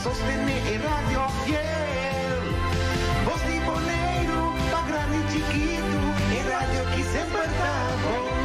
sostener Radio Fiel. Voz de Bonaire, pa' grande e chiquito, e rádio que sempre tá bom.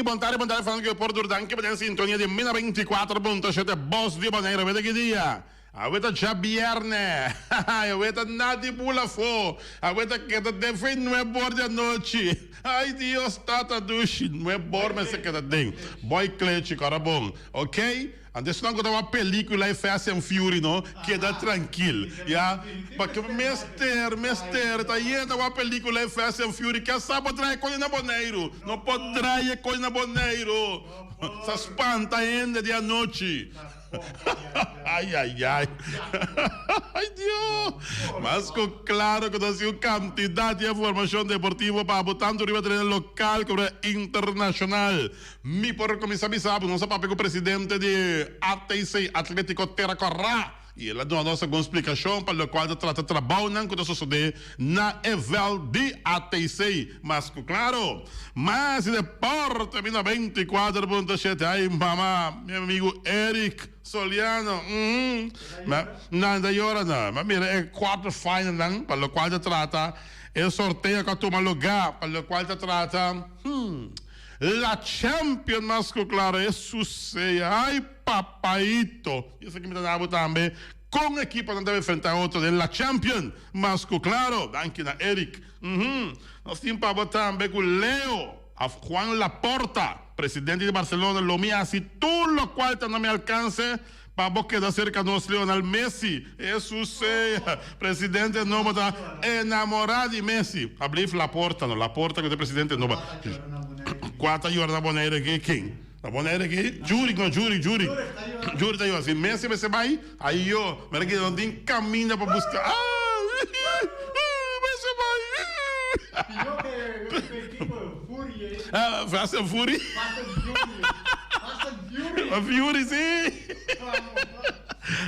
Boa tarde, falando que por Durdan, que em sintonia de 24.7 Voz de Bonaire, vete que dia. Aveta já viernes, aveta nada pula fo, aveta que te defende não é bor de noite. Ai Deus, tata dushi, não é bor, mas que te tem. Boy clutch, cara bom, ok? Antes não contar uma película e Fast and Fury, não? Queda tranquilo, já? Porque Mester, tá indo uma película e Fast and Fury que sabe trazer coisa na Bonaire, não pode trazer coisa na Bonaire. Se espanta ainda de noite. Ai, ai, ai. Ai, Deus. Mas claro que nós temos quantidade de informação deportiva para botar tanto riba de local como internacional. Me por começar a saber, nós sabemos que o presidente de ATC Atlético Terra Corrá e ele deu a nossa explicação para o qual trata trabalho não que sucede na Evel de ATC. Mas claro, mas deporte mina 24.7 aí, mamá, meu amigo Eric Soliano, não da hora não, mas mira, é quarto final não, para o qual trata é sorteio que toma lugar, para o qual trata la Champions, mas claro, é sucesso. Ai, papaito. Isso aqui me dá também com a equipa não deve enfrentar outra de la Champions, mas claro, aqui na Eric. Nós temos para botar também com o Leo, a Juan Laporta, presidente de Barcelona, lo mío, así todo lo cual está no me alcance. Para vos quedar cerca de nós, Lionel Messi, isso sei, presidente não está enamorado de Messi. Abrir Laporta, não, Laporta que é o presidente não vai. 4 horas na Bonaire aqui, quem? Na Bonaire aqui? Júri tá aí, assim, Messi você vai, aí eu, mas que não tem caminho para buscar. Messi vai. Fast and Fury. Fury, sim.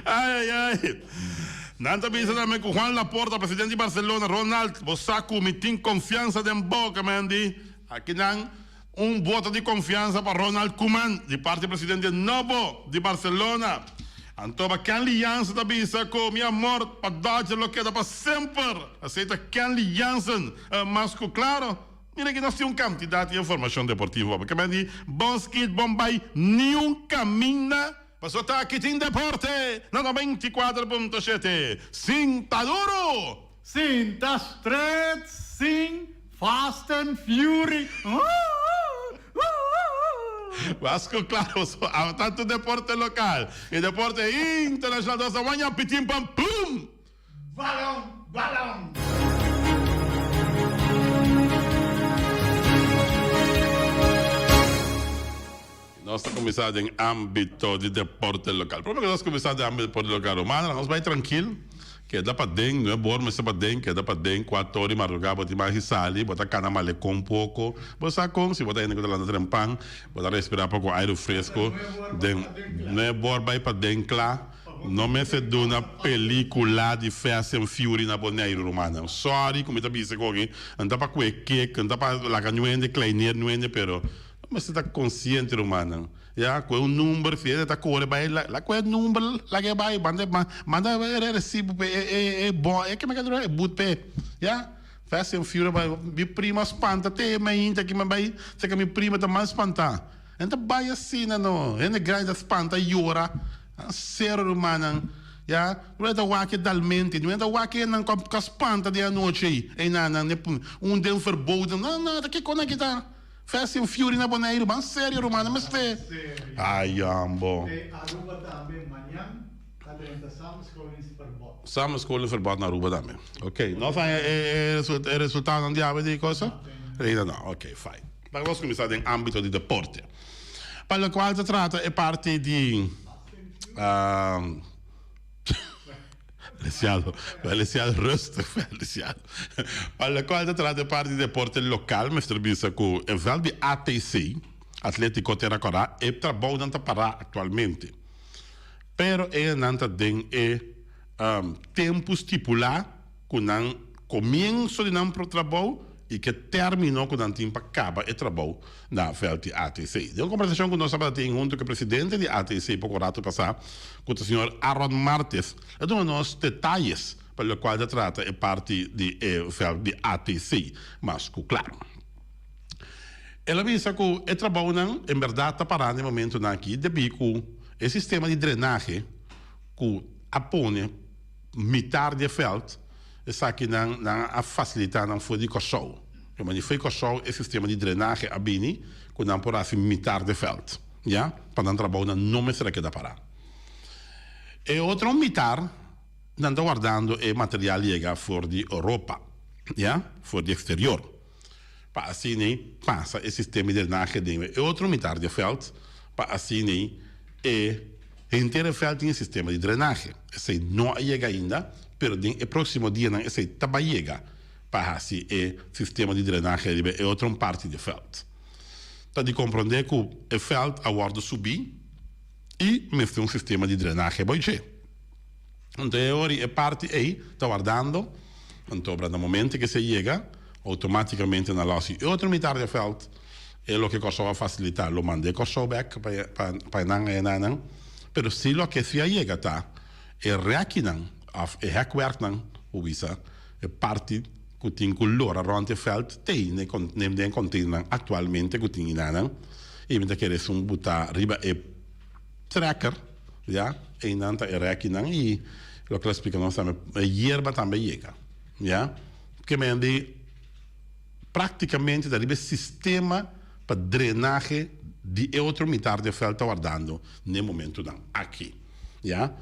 Ai. Nanta pensa também com Juan Laporta, presidente de Barcelona, Ronald, Bosaco, me tem confiança de boca, Mandy. Aqui não. Voto de confiança para Ronald Koeman, de parte do presidente novo de Barcelona. Então, que aliança da Bisa com meu amor, para dar lo que dá para sempre. Aceita que aliança, mas claro, mira que nós temos quantidade de informação deportiva. Porque me diz, Bosque, Bombay, nenhum caminho. Passou tá aqui em deporte, na 24.7. Cinta duro! Cinta estreita, sim, Fast and Fury. Vasco, claro, há tanto deporte local e deporte internacional. Nossa manhã, pitim, pam, pum! Balão! Nós estamos começando em âmbito de deporte local. Por que nós começamos em âmbito de deporte local? Romana, nós vai tranquilo. Que dá para dentro, não é bom, mas é para dentro, que dá para dentro, 4 horas, madrugada, botar mais sali, botar cana malecom um pouco, botar com, se botar ainda com a trempang, botar respirar um pouco ar fresco, não é bom, vai para dentro lá, não me se dá uma película de Fast and Fury na Bonaire, Romana. Sorry, como está dizendo aqui, anda para cueque, anda para la canhuende, kleiner, nuende, pero, mas você está consciente, Romana. Ya, com número, filha, tá com vai lá com número, lá que vai, manda recibo, é bom, é que me quer é boot pé, ya, Fast and Furious, minha prima espanta, tem ainda que minha prima também espanta. Então, vai assim, não. É grande espanta, llora. Ser humano. Ja, não é da wake dalmente, não é da wake não com espanta de a noite. E não, den verboden. Não, daqui quando é que tá? Fast and Furious na Bonaire, mas sério, humano, mas é. Ai, ambo. Aruba também, amanhã. Samenskolen verbod naar Aruba também. Ok, não vai resultado não diabo de coisa? Ainda não, ok, fine. Mas vamos começar em âmbito de deporte. Para o qual se trata é parte de Leciado rustig, Leciado. Para o qual se trata é parte de deporte local, mas serviço com o vel de ATC, Atlético Terracorá, e trabalho não está parado atualmente. Pero não tem tempo estipulado que não começa de não pro trabalho e que terminou com não tempo acaba o trabalho na VLT ATC. De uma conversação que nós estamos tendo junto com o presidente de ATC por correto passar com o senhor Aaron Martes, dando-nos detalhes para o qual se trata é parte de VLT ATC, mas claro. Ela pensa que o trabalho não, em verdade está parado no momento aqui, devido que o sistema de drenagem que apone metade de veld está aqui a facilitar não foi de cochão. Mas foi cochão o sistema de drenagem a bini que não por assim metade de veld, já para não trabalhar não me será que dá para. E outro metade não está guardando o material chega fora de Europa, já fora de exterior. Para assim nem passa o sistema de drenagem de outro metade de veld para assim nem inteiro veld tem sistema de drenagem. Esse não chega ainda, mas no próximo dia esse também chega para assim o sistema de drenagem é outra parte do veld. Está de compreender que o veld agora subir e mesmo um sistema de drenagem vai ser. Então agora a parte aí está guardando, então no momento que se chega automaticamente na loja e outra metade do veld é o que vai facilitar, lo mandei com back para não. Pero se lo que se chega tá, é reaquinan, é hekwerk o visa, é parte que tem color around o veld, tem nem contém atualmente que tem não, e me quer um botar riba é tracker, já, e não tá é reaquinan e o que explica nós também, a hierba também chega, já, que me ande praticamente da riba sistema para drenagem de outro metade de veld guardando no momento não aqui, já?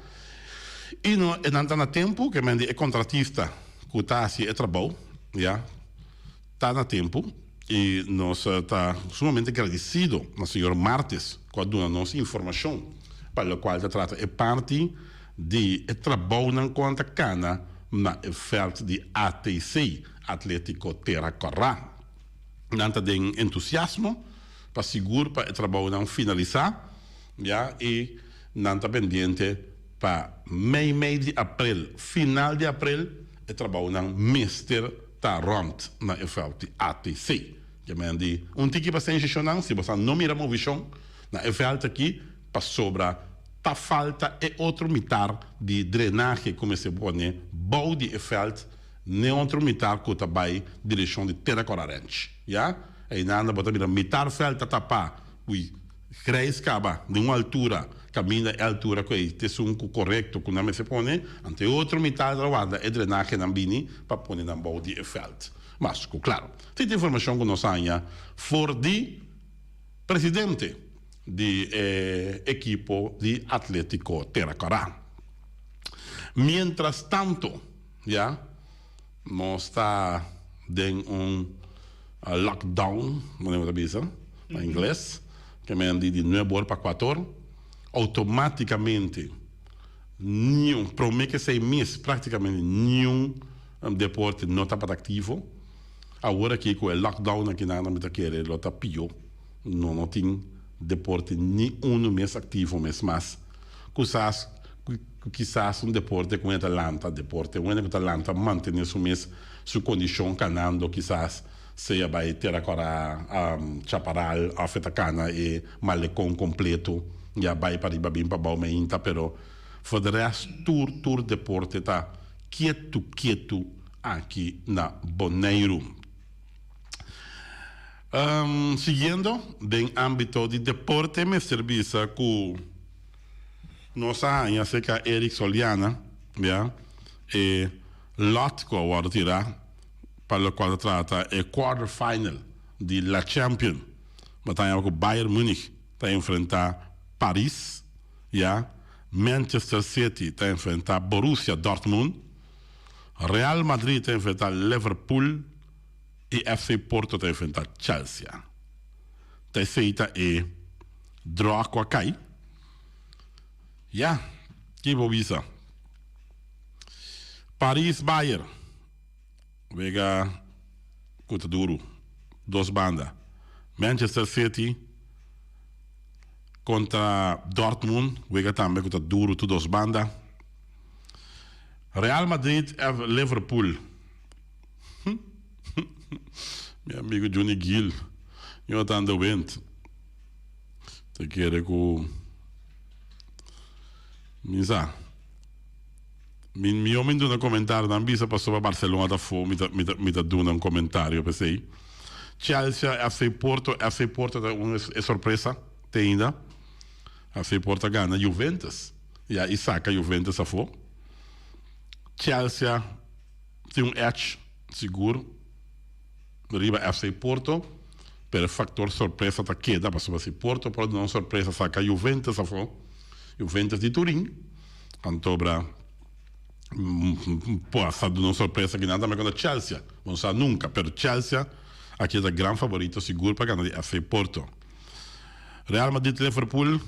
E não está no tempo que é contratista que está assim é trabalho, já? Está no tempo e nós está sumamente agradecido ao senhor Martes quando dá-nos informação para o qual se trata é parte de trabalho não conta cana na veld de ATC, Atlético Terracorá. Não tem entusiasmo para seguro para o trabalho não finalizar, já, e não está pendente para mês de abril, final de abril, o trabalho não mister está rond na FLT ATC. Que me andi tipo de sensação, se você não mira a visão, na FLT aqui, para sobra, tá falta é outro metade de drenagem, como se põe, bom de FLT, nem outro metade que está by direção de Terracorarente, já? E nada, bota mira, metade felta tapar, ui, cresce caba, de uma altura, caminha a altura que é tessunco correto, que não se põe, ante outro metade da guarda, é drenagem na bini, para pôr na bode e felt. Mas, claro, tem informação que nós ainda, for de presidente de equipo de Atlético Terracorá. Mientras tanto, já, nós está em lockdown, não lembro da bisa, em inglês, que me andi de 9 horas para 4 horas, automaticamente, promete que 6 meses, praticamente nenhum deporte não está ativo. Agora que com o lockdown aqui na Ana Metaquere, ele está pior, não tem deporte nenhum mês ativo, mas quizás um deporte com Atalanta, deporte com Atalanta mantém seu mês, sua condição canando, quizás seja vai ter agora Chaparral, Afetacana e Malecon completo, já vai para ir bem para Balmeinta, pero for the rest, tour deporte está quieto, aqui na Bonaire. Siguiendo em âmbito de deporte, me serviça com nossa rainha seca Eric Soliana, yeah? E Lotco agora tirar para o qual trata é quarterfinal de La Champions. Batalha com o Bayern Munique está a enfrentar Paris, yeah? Manchester City está a enfrentar Borussia Dortmund, Real Madrid está a enfrentar Liverpool e FC Porto está a enfrentar Chelsea. Terceira é draw com a Kai. Yeah, que bobisa. Paris Bayern. Vega cuta duro. Duas bandas. Manchester City contra Dortmund. Vega também cuta duro, tu duas bandas. Real Madrid e Liverpool. Meu amigo Johnny Gill. Eu estou andando vento. Te quero com... Misa. Mi homem dá um comentário, não bisa passou para Barcelona da fome, me dá um comentário, pensei. Chelsea, FC Porto é surpresa, tem ainda. FC Porto ganha Juventus, e saca Juventus a fome. Chelsea tem edge seguro, riba FC Porto, per fator surpresa da queda, passou para Porto, pode não surpresa saca Juventus a fome. Juventus de Turim, Antobra, pô, sabe uma surpresa que nada mais quando Chelsea, não sabe nunca, pero Chelsea aqui é o grande favorito seguro para ganhar de FC Porto. Real Madrid Liverpool,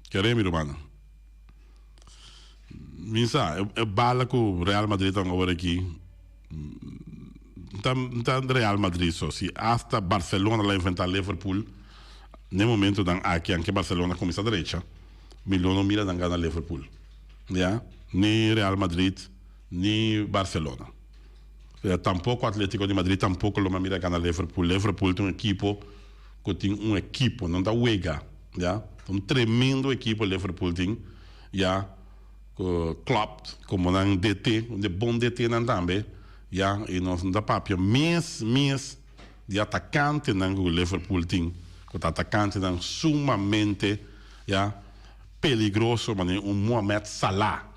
queremos, romano. Minsa, é bala que o Real Madrid agora aqui. Então, Real Madrid só, se hasta Barcelona lá inventar Liverpool, no momento aqui anche Barcelona começa a direita. Milhão não mira ganhar Liverpool, yeah? Nem Real Madrid, nem Barcelona. Tampouco o Atlético de Madrid, tampouco o mira ganhar Liverpool. Liverpool tem um equipo, não dá uega, yeah? Um tremendo equipo Liverpool tem, yeah? Klopp, como um DT, um bom DT não também, yeah? E nós não dá papia, mês de atacante não o Liverpool tem, o atacante não sumamente, yeah? Peligroso, mas Mohamed Salah.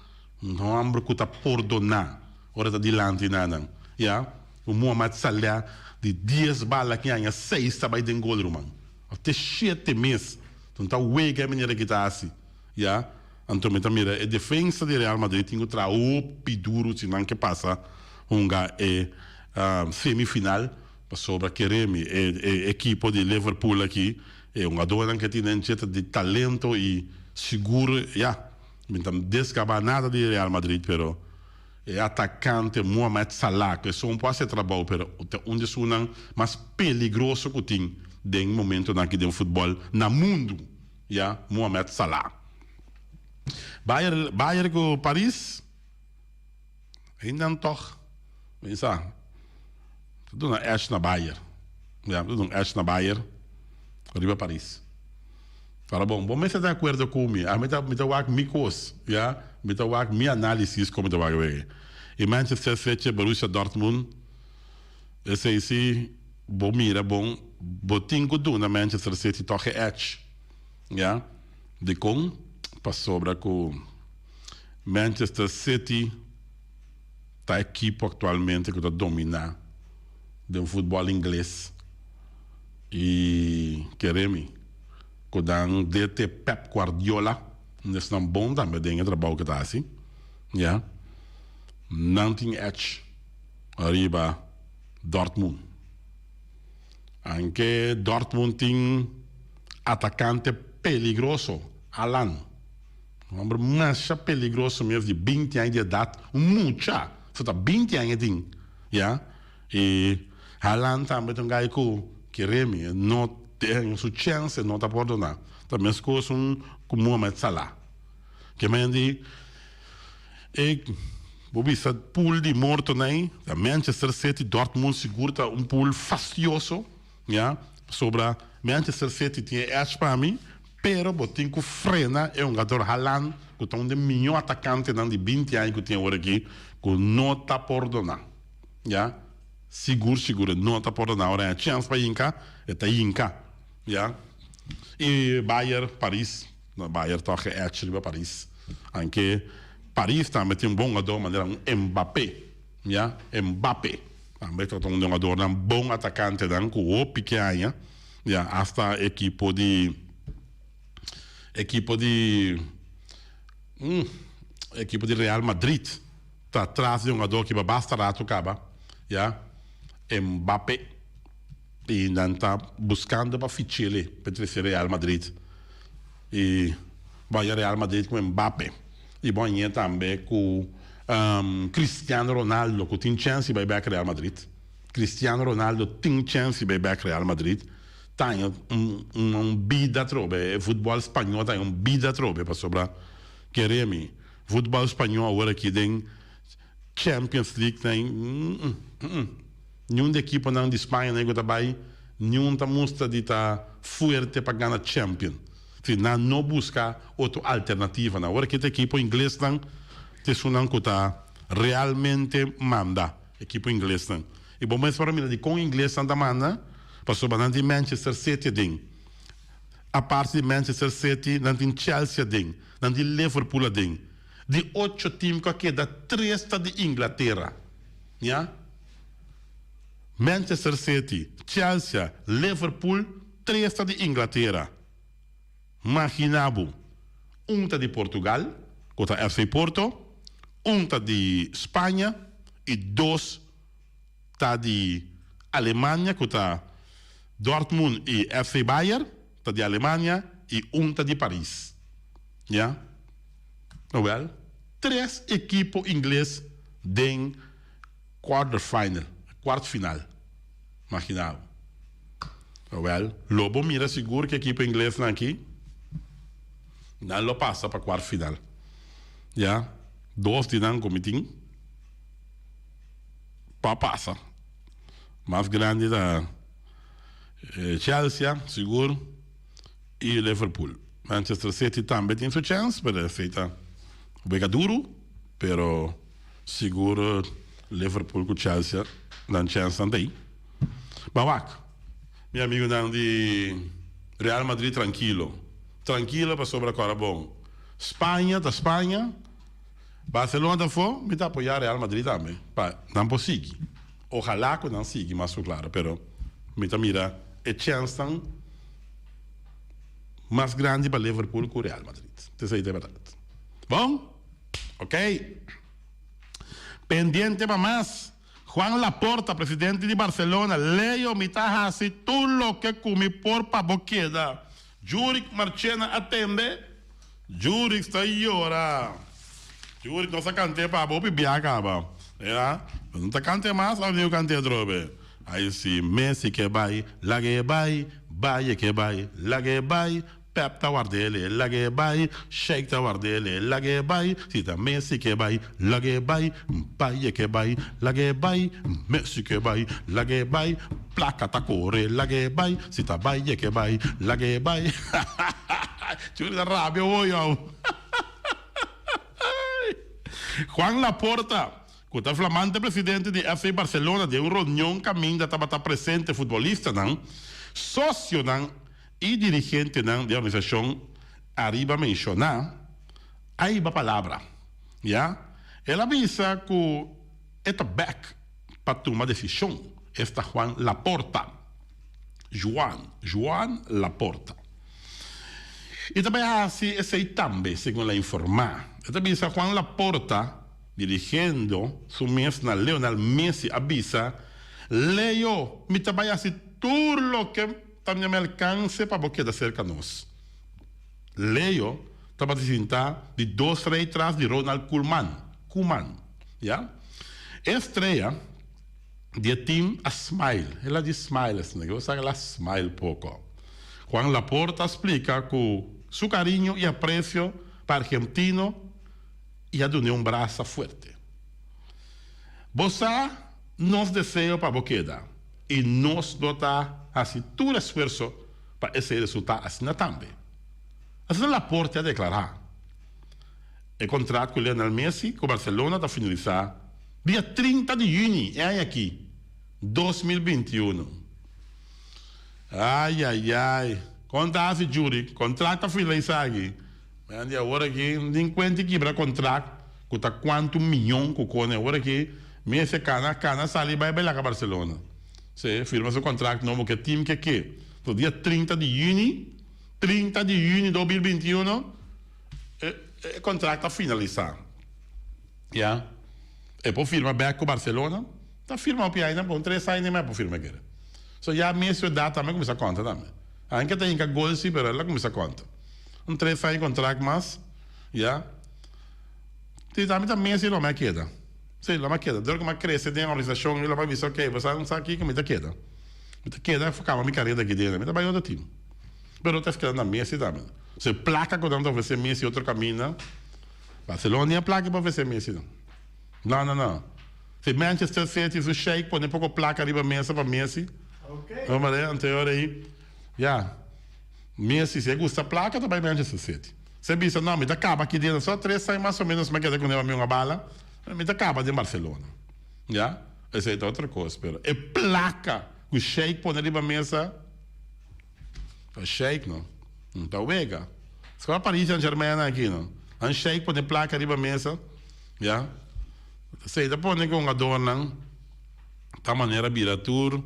Não há que está por donar. Ora está dilante nada. Yeah? O Mohamed Salah de 10 balas que há 6 está bem de gol, mano. Até 7 meses. Então está o que a menina que está assim. Yeah? Então, mira, a defesa de Real Madrid tem que trazer o piduro, se não que passa semifinal sobre a Keremi, a equipe de Liverpool aqui. É uma dona que tem de talento e seguro, então descabar nada de Real Madrid, pero é atacante Mohamed Salah, que só pode ser trabalho, pero onde são mais peligroso que tem de momento aqui de futebol no mundo, Mohamed Salah. Bayern com Paris, ainda não toca, pensa, tudo na Ash na Bayern, tudo na Ash na Bayern, arriba Paris. Fala, bom, mas você está de acordo comigo? Me dá minha coisa, me dá minha análise como está vai. E Manchester City, Borussia Dortmund, esse aí, bom mira, bom, botinho do na Manchester City toque edge, de com passou para com Manchester City, tá equipe atualmente que está dominar do futebol inglês e queremos quando DT Pep Guardiola, nesse não bom também tem trabalho que está assim, não tem edge, arriba Dortmund. Anche Dortmund tem atacante peligroso, Alan. Um homem mais peligroso mesmo, de 20 anos de idade, mucha, só está 20 anos de e Alan também tem um cara que reme, não tem sua chance, não está por donar. Também as coisas com Mohamed Salah. Que me diz, esse pool de morto, né? Da Manchester City, Dortmund segura um pool fastidioso, sobre a Manchester City tinha edge para mim, pero botinho que frena é um jogador Haaland, que tem um melhor atacante de 20 anos que tem agora aqui, que não está por donar. ja, seguro, não está por na hora, chance para Inca, está Inca, ja, e Bayern, Paris, no, Bayern toca actually para Paris, anche Paris também tem bom jogador, maneira Mbappé, ja, Mbappé, também tem um jogador, um bom atacante, com o pequeno, ja, hasta equipo de Real Madrid está atrás de um jogador que basta rato acaba, ja, Mbappé, e não está buscando para fichar ele para trazer Real Madrid, e vai Real Madrid com Mbappé, e bom também com Cristiano Ronaldo, que tem chance de ir para Real Madrid. Cristiano Ronaldo tem chance de ir para Real Madrid. Tem vida trobe, futebol espanhol tem vida trobe para sobrar. Queremos futebol espanhol agora que tem Champions League tem nenhum da equipa não de Espanha nem que vai nenhum tá mostra de tá forte para ganhar Champions. Se não busca outra alternativa na hora que a equipa inglesa não te sunan que tá realmente manda equipa inglesa. E bom mas para mim de com inglês não manda passou bastante Manchester City ding. A parte de Manchester City, não tem Chelsea ding, não tem Liverpool ding. De 8 times que da 3 está de Inglaterra. Ja? Manchester City, Chelsea, Liverpool, 3 está de Inglaterra. Imaginabo, está de Portugal, com a FC Porto, está de Espanha e 2 está de Alemanha, com a Dortmund e FC Bayern, está de Alemanha, e está de Paris. Ja? Well, 3 equipos ingleses em quarto final. Imaginava. Well, Lobo mira seguro que a equipe inglesa não aqui não lo passa para quarto final. Já, 2 de não comitim para passa. Mais grande da Chelsea, seguro, e Liverpool. Manchester City também tem sua chance, para feita bem duro, pero seguro Liverpool com Chelsea não chance também. Mas meu amigo não de Real Madrid tranquilo para sobre agora bom. Espanha, Barcelona for, me tá apoiar Real Madrid também. Não pode seguir. Ojalá que não siga, mas claro, pero me tá mira a chance mais grande para Liverpool que o Real Madrid. Isso aí é verdade. Bom? Ok. Pendiente para más. Juan Laporta, presidente de Barcelona, Leo Mitahasi, tú lo que comi por paboqueda. Juric Marchena atende. Juric está aí ora. Juric não se cante para bobi biaca, ba. Não te cante mais, ou não cante drobe. Aí sim, Messi que vai, Lage vai, Baye que vai, Lage vai, Pep ta guardele, Lage vai, Sheikh ta guardele, Lage vai, Sita Messi que vai, Lage vai, Baye que vai, Lage vai, Messi que vai, Lage vai, Placa ta corre, Lage vai, Sita Baye que vai, Lage vai. Churi da rabia hoyo. Juan Laporta, que é o flamante presidente de FC Barcelona, de uma reunião caminho da estar presente futebolista, não, sócio não, e dirigente não, da organização, arriba a mencionar, aí a palavra, já? Ela avisa que está back para tomar decisão, está Juan Laporta, Joan Laporta. E também assim, esse também, segundo ela informar, ela avisa Juan Laporta, dirigiendo su mesma Lionel Messi avisa, Leo, me trabalha assim tudo lo que também me alcance para você cerca nós. Leo estava dizendo de 2 3 atrás de Ronald Koeman, já? Estreia de time a Smile, ela diz Smile, esse negócio, ela Smile pouco. Juan Laporta explica que seu carinho e apreço para argentino e a de um braço forte. Você nos deseja para a boqueda e nos dota assim todo esforço para esse resultado assim também. Assim Laporta a declarar o contrato com Lionel Messi com Barcelona está finalizar Dia 30 de junho, é aqui, 2021. Ai. Conta-se, Júri, contrato finalizar aqui. Mas agora aqui, nem quanto que para contrato, custa quanto milhão que cone, agora aqui, me se cana, sali, vai lá para Barcelona. Você firma seu contrato novo, que time que? No dia 30 de junho de 2021, o contrato finalizar. Ja? E poi firma back com Barcelona, tá firma o piano, poi 3 anni mais poi firma aquele. So já mês data também começa a conta também. Anche tem que gol sim, pero ela começa a conta. 3 anni contrato mais, ja? Ti também mês não mais queda. Sim, lá mais queda. Deu que mais cresce dentro da organização, ela vai dizer, ok, você não sabe aqui que me queda. Me queda, ficava minha carreira aqui dentro, me trabalhou do time. Pero tá ficando na mês também. Se placa quando não você mês e outro caminho, Barcelona nem a placa para você mês não. Não. Se Manchester City o Sheik põe pouco placa ali para mesa para Messi. Ok. Vamos ver anterior aí. Já. Messi se gusta placa também Manchester City. Se bisa não, me acaba aqui dentro só 3 sai mais ou menos mas quer quando eu uma bala, me acaba de Barcelona. Já? Essa é outra coisa, pero é placa o Sheik põe ali para mesa. O Sheik não. Não tá vega. Se for Paris Saint-Germain aqui não. Um Sheik põe placa ali para mesa. Já? Sei, depois nem com a dona, da maneira biratur,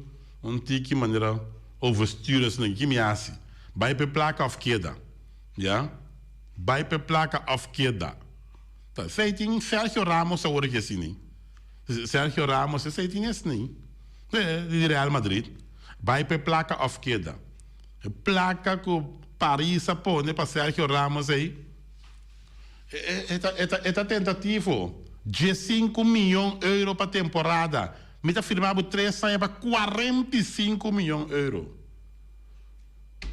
tiki maneira oversturen assim que me hace. Vai para placa of queda, já? Vai para placa of queda. Tá, sei tem Sérgio Ramos agora que assim, Sérgio Ramos, sei tem assim, de Real Madrid. Vai para placa of queda. Placa que Paris põe para Sérgio Ramos aí. É tentativo. De 5 milhões de euros para a temporada. Me está firmado 3 anos para 45 milhões de euros.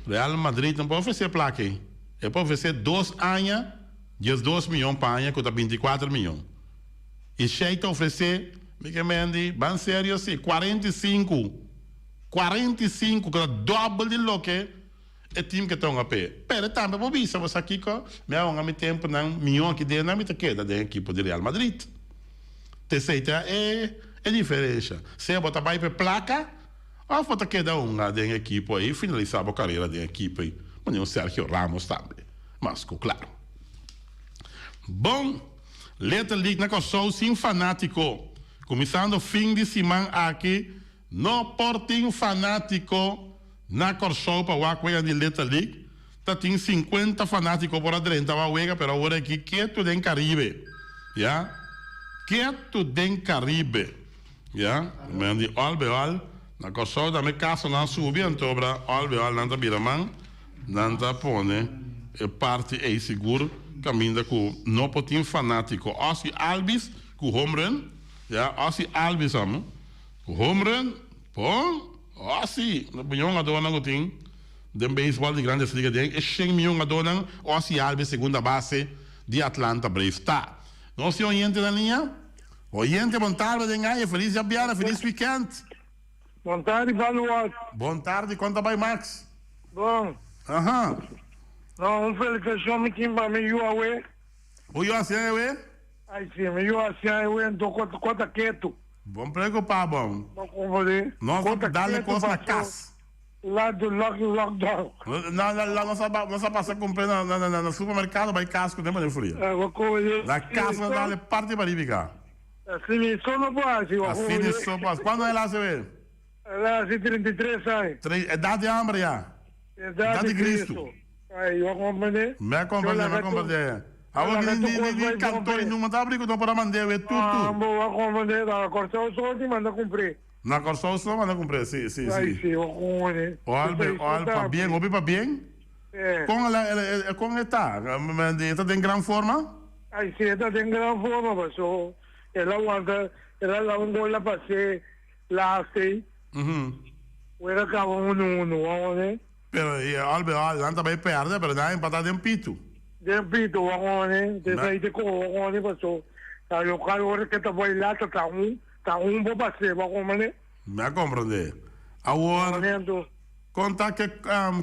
Real Madrid não pode oferecer placa aí. Ele pode oferecer 2 anos, 12 milhões para ano, custa 24 milhões. E Sheik oferecer, bem sério assim, 45, que é dobro de lo que é time que estão a pé. Pero também vou ver, você aqui que meu tempo não milhão aqui dentro, não me queda da equipe de Real Madrid. Terceira é diferença. Se botar vai para placa, ou botar queda da equipe aí, finalizar a carreira da equipe aí. Mas o Sérgio Ramos também. Mas claro. Bom, letra liga na coção sim fanático. Começando fim de semana aqui, no portinho fanático. Na Corsou para o Aquia de Letra League, tem 50 fanáticos por dentro da Uega, pero agora aqui, quieto den Caribe, já? Quieto den Caribe, já? Mendi albeal, na Corsou também caso não subir, então para albeal não tá biraman, não tá pone, parte é seguro, caminha com no potinho fanático, assim Albis com home run, já? Assim Albis amo, com home run, pô. Sim, no milhão a dona que tem, de beisebol de grandes ligas, é 100 milhões a dona, Ossi Alves, segunda base de Atlanta Braves. Tá. Nós temos oyente na linha? Oyente, boa tarde, Dengaia, feliz Jabiara, feliz weekend. Boa tarde, Vanuatu. Boa tarde, conta vai, Max. Bom. Aham. Não, felicitação me timba me yuawe. O eu assim, eu Ai sim, me yuawe assim, eu tô conta quieto. Vamos preocupar, bom. Não convole. Nós vamos dar coisa na casa. Lá do lockdown. Lá nós passamos a comprar no supermercado, vai casco, tem mais frio. Vou convole. Na casa, dá parte para ir cá. Assim, só não pode. Assim, só pode. Quando é lá, você vê? Lá, assim, 33 anos. Idade de hambre, já. Idade de Cristo. Aí, eu acompanhei. Me compreende. Agora que cantor não está abrindo não para mandar é tudo. Boa, acompanhei. Na Corsão só te manda cumprir. Na Corsão só manda cumprir, sim. Aí, sim, eu acompanhei. Olha, para bem, ouve para bem? Como está? Está em grande forma? Aí, sim, está em grande forma, mas ela aguanta, ela lavou la passei lá assim. Ela acabou 1-1, né? Pero, olha, anda bem perto, pero dá empatado em pito. Dempito, né? Desde de como, né, passou. Aí o cara agora que tá bailando, tá vou passar, né? Me compreende. Agora, conta que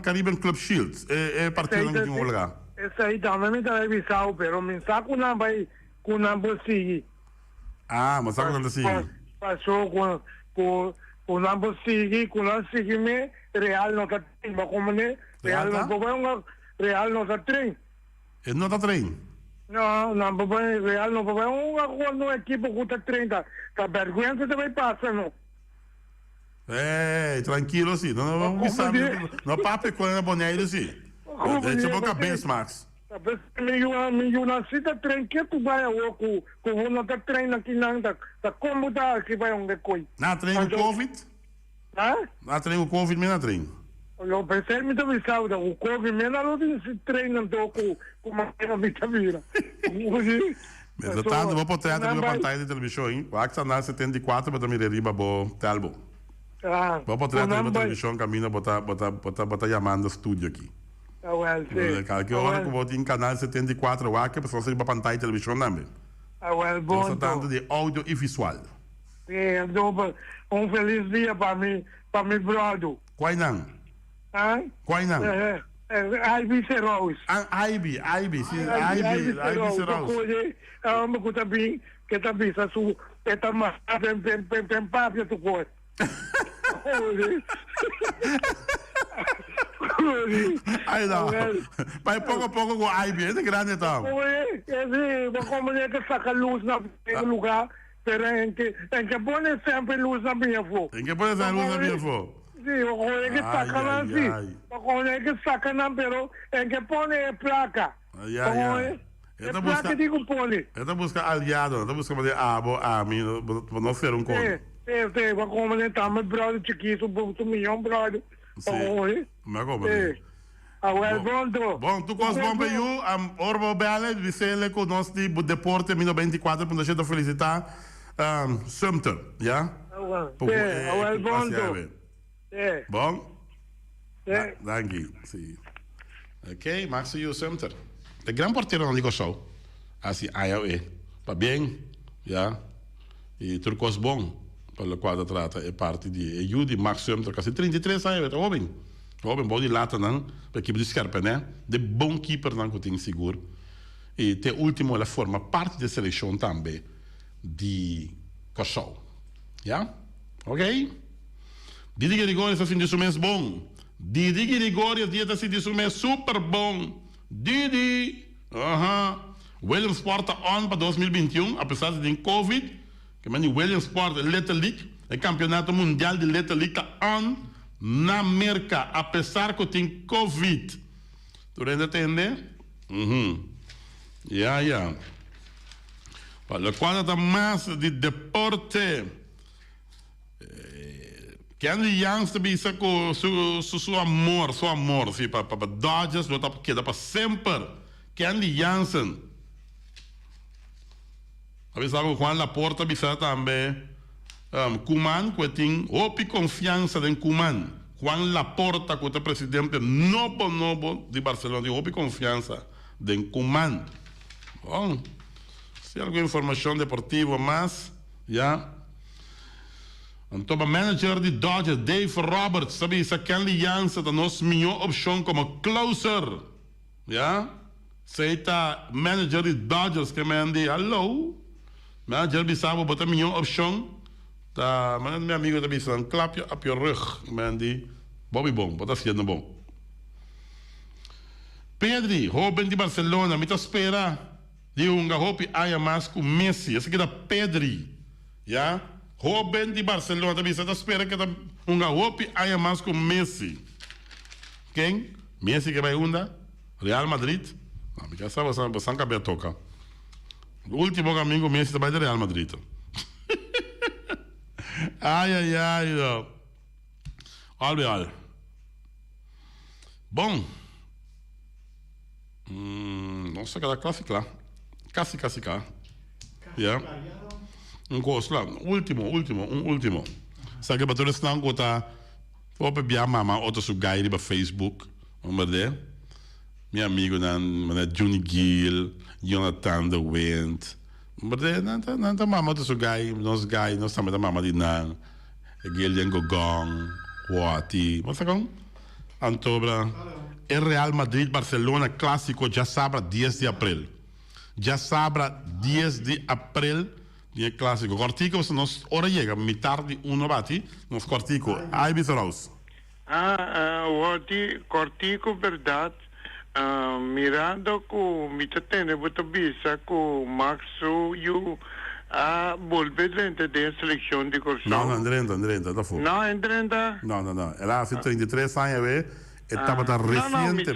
Caribbean Club Shields é partido no último lugar. Essa aí também me dá visão, pero me saco na vai com na bolsinha. mas sabe quando assim? Passou com ambos seguir, com nós seguimos, Real não está trem, mas como né? Real não pode Real não está trem. Ele não está trem? Não, Real não pode uma equipe que está trem, tá vergonha que também passa, não? Tranquilo assim, não sabe, não papo com a boneira assim. Deixa eu boca bem, Max. Meio nascida trem que tu vai com não tá treino aqui não tá como tá que vai onde coi. Na treino Covid? Na treino Covid mesmo na treino. Eu pensei me também saúde, o Covid mesmo não se treina com uma vida vira. Portanto, vou por trás da pantalla de televisão, hein? O Axa na 74 para me riba bo talbo. Vou por trás da televisão caminho botar chamando estúdio aqui. Que hora que eu vou em canal 74 o Axa para você para pantalla de televisão também. Estou tratando de áudio e visual. Feliz dia para mim brother. Qual não? Qual não? Ivy Serraus. Ivy Serraus. Que também sa su eta mas pem papia tu cor. Aí não. Vai pouco a pouco com a Ivy, é grande então. Vou comer que saca luz no lugar, pero en que pone sempre luz na minha avó. Em que pone sempre luz na minha avó? Sim, vou comer que saca na assim. Vou comer que saca na, pero en que pone placa. É placa digo pone. Eu busca aliado, eu busca fazer mim, não ser um corno. Vou comer também brother chiquito, um milhão brother. Sim. Mas como? Bom, tu cos bom para eu, orbo bela, disse com nós de deporte 1924, para gente felicitar Sumter, já? Bom? Dank je. Sim. Ok, Max e o Sumter. De gran portero não digo só. Assim, para bem, já? E tu cos bom. Para o quadro trata é parte de Judy Max Sumter, quase 33 anos, jovem, bom de lata não, para equipe de Scarpa, né? De bom keeper não que tem seguro. E te último ela forma parte da seleção também de Kosovo, já? Ok? Didi Gregório está sendo mês bom. Didi Gregório dia está sendo mês super bom. Didi, Williams Porta on para 2021, apesar de ter Covid. Que mani Williams Sport Little League, o campeonato mundial de Little League on na América, apesar que tem Covid. Tu entende? Ya. Para quando mais de deporte, que aliança bisa com seu amor, sim, para Dodgers, que dá para sempre, que aliança. Avisava Juan Laporta bisa também Kuman que tem opi confiança em Kuman. Juan Laporta que é o presidente novo de Barcelona, tem opi confiança em Kuman. Bom, se alguma informação deportiva mais, já. Então, o manager de Dodgers, Dave Roberts, sabe essa aliança da nossa melhor opção como closer, já? Se está manager de Dodgers que me diz, hello. Manager bisabo botar minha opção, tá? Mas meu amigo tá bisando, clap a pior rug, mandi, Bobby bom, botar sendo bom. Pedri, jovem de Barcelona, me tá espera de hopi aya mais com Messi, esse aqui da Pedri, já? Jovem de Barcelona, tá bisando, espera que tá hopi aya mais com Messi. Quem? Messi que vai unda? Real Madrid? Não, me quer saber, você não toca. O último amigo Messi também é Real Madrid. Não. Olha. Bom. Nossa, cada clássico lá. Casi cá. Yeah. Gosto lá. Último. Sabe que para todos não gostar. Vou pegar a mamãe, outro sugai para Facebook. Vamos ver. Meu amigo, Johnny Gill. Jonathan de Wind. Maar de mama de guy, nós também da mama de nan. Gillian Gogong, Wati. Wat zeg Antobra. Real Madrid Barcelona clássico já sabra 10 de abril. Já sabra 10 de abril Tinha clássico. Cortico, você nos hora chega, metade uno bati, nos cortico. Aí biseraus. Cortico, verdade. Mirando com mita tene buta bisa com Maxo you volver dentro da seleção de corção. Não, Andrenda, tá fora. Não, Andrenda? Não. Ela há 33 anos, estava recentemente.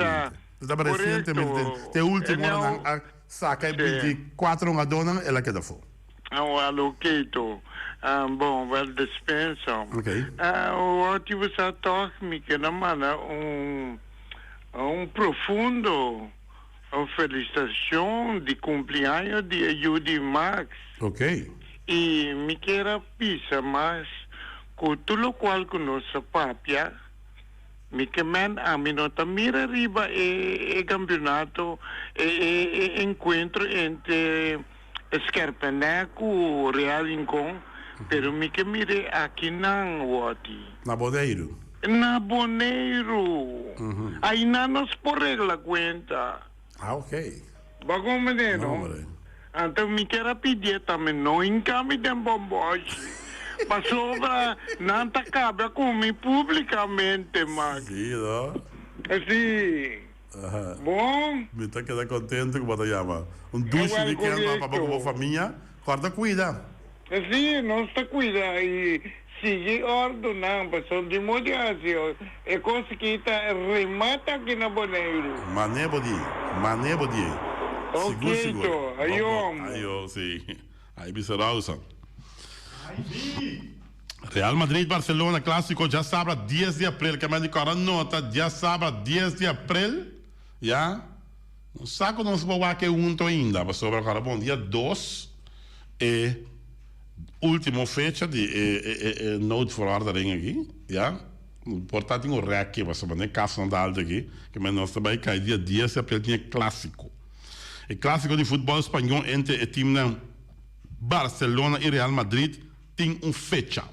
Estava recentemente. Te último ano, saca 24 anos, dona, ela queda fora. Aloqueito. Bom, vai dispensa. Ok. O que você toca, me que na mana, profundo felicitação de cumpleaños de Judy Max. Ok. E me quero pisa, mas com tudo o qual conosco papia, me que a mim não mira arriba e campeonato e encontro entre Scarpeneco, Real Incon, pero me que mire aqui na Wati. Na Boneiro. Na Boneiro. Aí não nos por regla conta. Ok. Bagong menino. Hombre. Então me quero pedir também, não encame de bombons. Passou para não cabe comigo publicamente, Max. Sim, não? Assim. Bom? Me está quedando contente com o que chama. Duche de que anda para a família, corta cuida. Assim, não está cuidando e sigue ordenando, pessoal de moderação. É coisa que está remata aqui na Boneiro. Mané bodi. Ok, então, aí eu, sim. Aí biseraus. Real Madrid Barcelona clássico já sábado 10 de abril, que me dicoram nota, já sábado 10 de abril, já? Não saco não se pode que ainda, mas sobre agora, bom, dia 2 é última fecha de note for ordering aqui, já? Portanto, tem um rec aqui, mas não é caso não dá alto aqui, que me nós também cai dia 10 de abril, tinha clássico. É clássico de futebol espanhol entre o time Barcelona e Real Madrid tem fecha.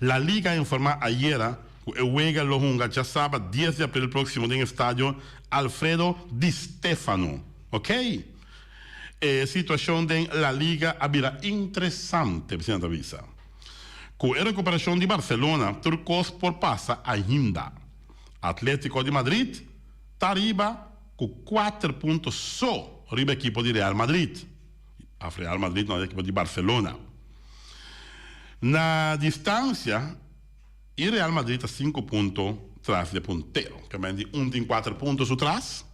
La Liga informa ayer que el juega lo junga ya sábado 10 de abril próximo en el estadio Alfredo Di Stefano. ¿Ok? Situación de la Liga habira interessante, presidente avisa. Con la recuperación de Barcelona, turcos por pasa ainda. Atlético de Madrid, Tariba, con 4 puntos só, arriba equipo de Real Madrid. A Real Madrid no es equipo de Barcelona. Na distância, o Real Madrid está 5 pontos atrás de ponteiro. Que tem 4 pontos atrás,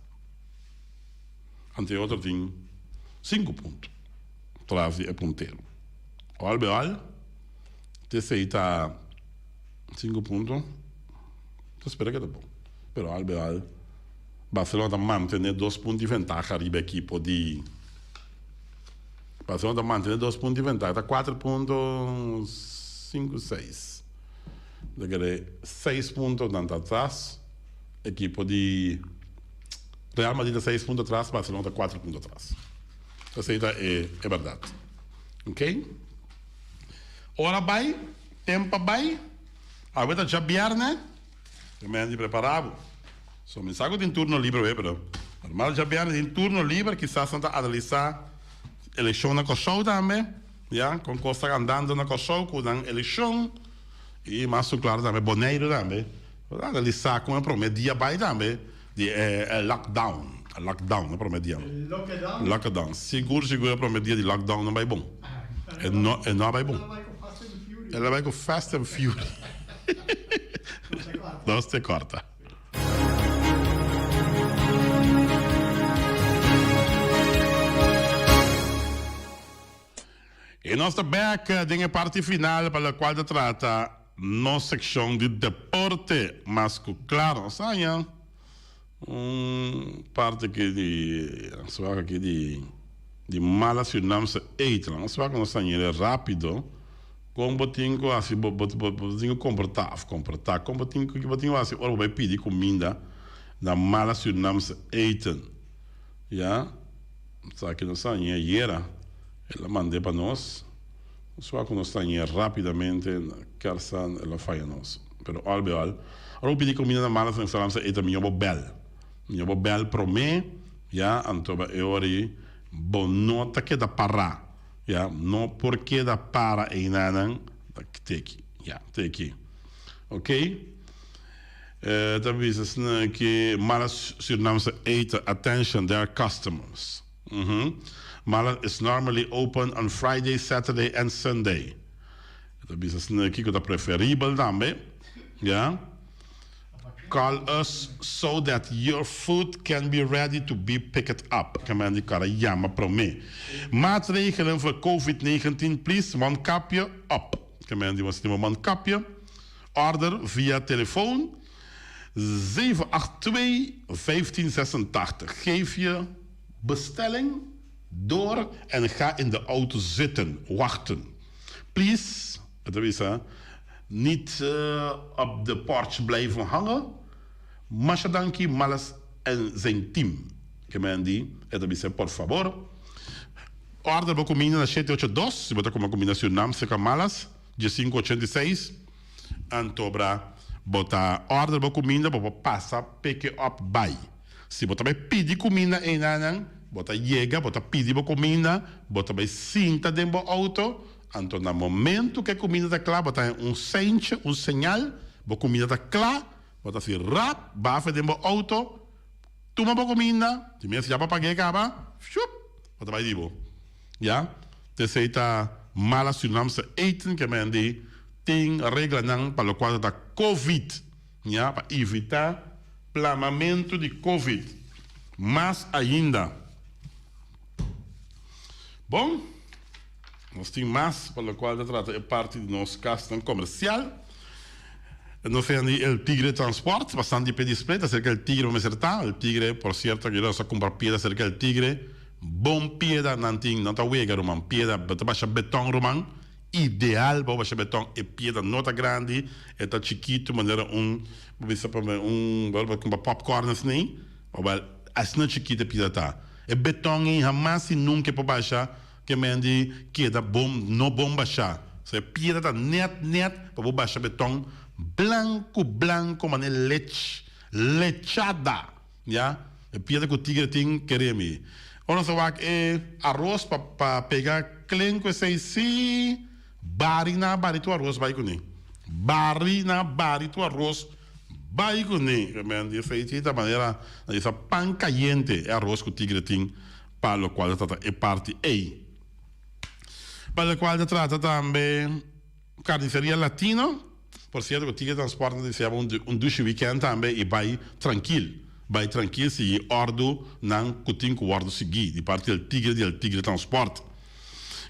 ante outro tem 5 pontos atrás de ponteiro. O Albeal, esse está 5 pontos. Espera que tá bom. Pero o Albeal, Barcelona está mantendo 2 pontos de vantagem arriba equipo de... Barcelona mantém 2 pontos de vantagem, está 4,56. Daquele 6 pontos dentro atrás, equipo de Real Madrid está 6 pontos atrás, Barcelona está 4 pontos atrás. Essa é verdade. Ok? Hora vai, tempo vai, agora já viernes, também preparado. Só me saco de turno livre, pero normal já viernes em turno livre, quizás não analisar eleição na Kosovo também, já, com coisa andando na Kosovo, com a eleição, e mais claro também, Boneiro também, analisar como é o dia vai também, de lockdown, não é dia. Lockdown, seguro é o dia de lockdown, não vai bom. Não vai bom. Ela vai com Fast and Fury. Não se corta. E nossa back tem a parte final para a qual trata nossa secção de deporte, mas claro, sabe, parte aqui de mala sinapse eitra, não sabe que nós estamos rápido, como botinho assim, botinho comportar, como botinho assim, ora vai pedir comida na mala sinapse eitra, já, sabe que nós estamos era ela mandou para nós, só que nós estamos rapidamente, Kersan, ela faz a nós. Pero albeal, eu pedi comida na mala sinapse eitra, minha bel para mim, já, então eu ori bonota que da pará. Ja, no porque da para e nanan, teki. Ja, teki. Oké? Dan wisten ze que Malas Surinaamse eten, attention, their customers. Malas is normally open on Friday, Saturday and Sunday. Dan wisten ze que dat preferibel dan, ja? Call us so that your food can be ready to be picked up. Kan die karayama prome. Maatregelen voor COVID-19, please. Mondkapje op. Kan die was mondkapje. Order via telefoon 782-1586. Geef je bestelling door en ga in de auto zitten, wachten. Please, dat is niet op de porch blijven hangen. Mashadanki, Malas en zijn team. Kemendi, dat is por favor. Order para comida na 782, se botar como comida Surinamse com Malas, de 586. Antobra, bota order para comida, para passar, pick up by. Se botar para pedir comida em nanan, bota chega, bota pedir para comida, bota para cinta dentro do auto. Então, no momento que a comida está clara, bota um sinal, a comida está clara, bota assim, rap, bafa dentro do auto, toma a comida, se mesmo já para pagar, acaba, chup, bota vai dibo. Ja? Terceira, Malas Surinaamse eten, que men die tem regra não para o qual da COVID, ja? Para evitar plamamento de COVID. Mas ainda, bom, nós temos mais para o qual trata é parte do nosso caso comercial. Nós temos o Tigre Transport, bastante pedisplay acerca do Tigre, vamos acertar. O Tigre, por certo, que nós comprar piedra acerca do Tigre. Bom piedra, não está wega, Roman. Piedra, baixa betão, Roman. Ideal para baixar betão é piedra nota grande, é tá chiquito, maneira popcorn assim, ou assim chiquita piedra tá. É betão em jamais e nunca para baixar. Que mendi que da bom não bom baixar. Se piedra tá net para baixar betão branco maneira lechada, já? É piedra que o tigre tem quereme. Ora só é arroz para pegar clenco se barina barito arroz vai com ele. Barina barito arroz vai com ele. Que mendi feito da maneira essa pan caliente é arroz que o tigre tem para o qual trata é parte A. Para o qual trata também carniceria latino. Por certo, o Tigre Transporte deseava duche weekend também e vai tranquilo. Vai tranquilo se ordo não cutim com o ordo seguir. De parte do Tigre Transporte.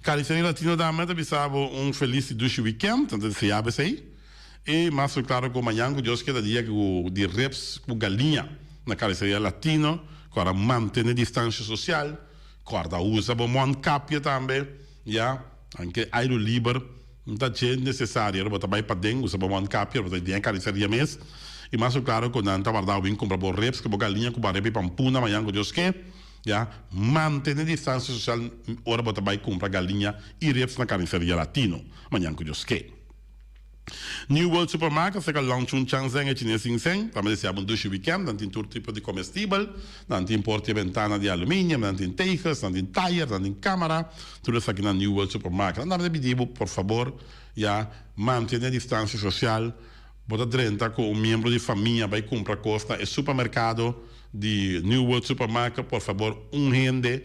Carniceria latino também deseava feliz duche weekend. Então deseava isso aí. E mais claro que amanhã, que Deus quer dia de reps com galinha na carniceria latino. Para manter distância social. Para usar o mondkapje também. Ja, anche aero livre, não é necessário, mas também para dentro, usa para mondkapje, mas tem carniceria mesmo. E mais claro, quando não está guardado, vem comprar por reps, que a galinha, com a repe pampuna, amanhã que Deus quer, ja, manter distância social, ora para também comprar galinha e reps na carniceria latino, amanhã que Deus quer. New World Supermarket, se que launch chanzeng e chinês sing também se abre duche weekend, não tem todo tipo de comestível, não tem porta e ventana de alumínio, não tem tejas, não tem tire, não tem câmara, tudo isso aqui na New World Supermarket. Não deve pedir, por favor, já mantenha a distância social, bota drenta com um membro de família vai comprar costa, é supermercado de New World Supermarket, por favor, rende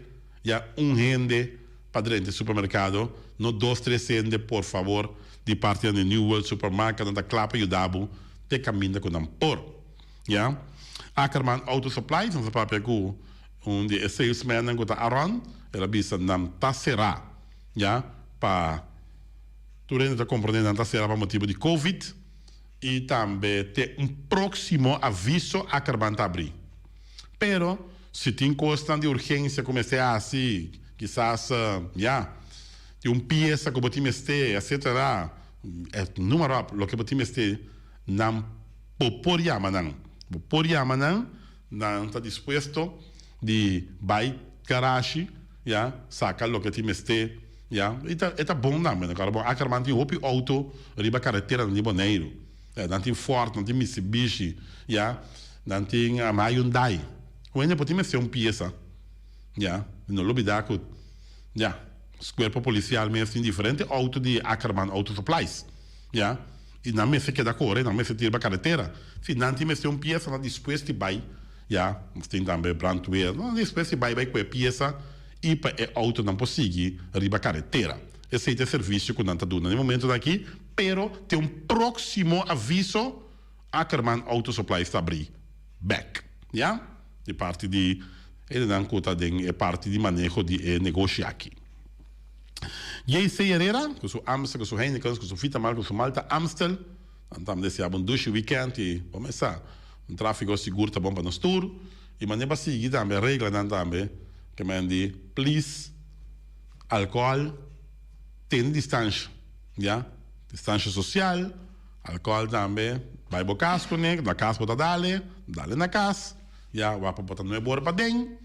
para dentro do supermercado, não 2-3 rende, por favor, de parte do New World Supermarket, da clapa e o dabo, te caminha com por. Ja? Ackerman Auto Supplies, onze papel com de salesman que está around, ela bisa nam tasserá, ja? Para tu ainda compreendendo tasserá para motivo de COVID e também tem próximo aviso Ackerman tá abrir. Pero se tem coisa de urgência começar assim, quizás já de peça que botim este, etc. Número lo que botim este não por yamanan não está disposto de vai garagem, já saca lo que tim este, já eta bom não, mas agora bom Ackerman tem outro auto riba carretera de Bonaire, não tem Ford, não tem Mitsubishi, já não tem a Hyundai. Quando botim este peça, já não olvidar que já O corpo policial mesmo tem diferente auto de Ackerman Auto Supplies. Ja? E na mesa que dá correr, na mesa tira para a carretera. Se não tem uma peça, não depois de vai. Ja? Tem também brandweer. Não depois de vai com a peça e para o auto não consegue arribar a carretera. Esse é o serviço que não está dando no momento daqui, pero tem próximo aviso, Ackerman Auto Supply está abrir back, ja? De parte de ele não conta é parte de manejo de negócio aqui. JC Herrera, com sua Amstel, com sua Heineken, com sua Vitamal, com sua Malta Amstel, então desse um duche weekend e começar tráfego seguro tá bom para nós tour e maneira seguir também regra não também que mande please álcool tem distância, já? Distância social, álcool também, vai pro casco, né? Da casa bota dale na casa, já? Vai para botar no bora para dentro,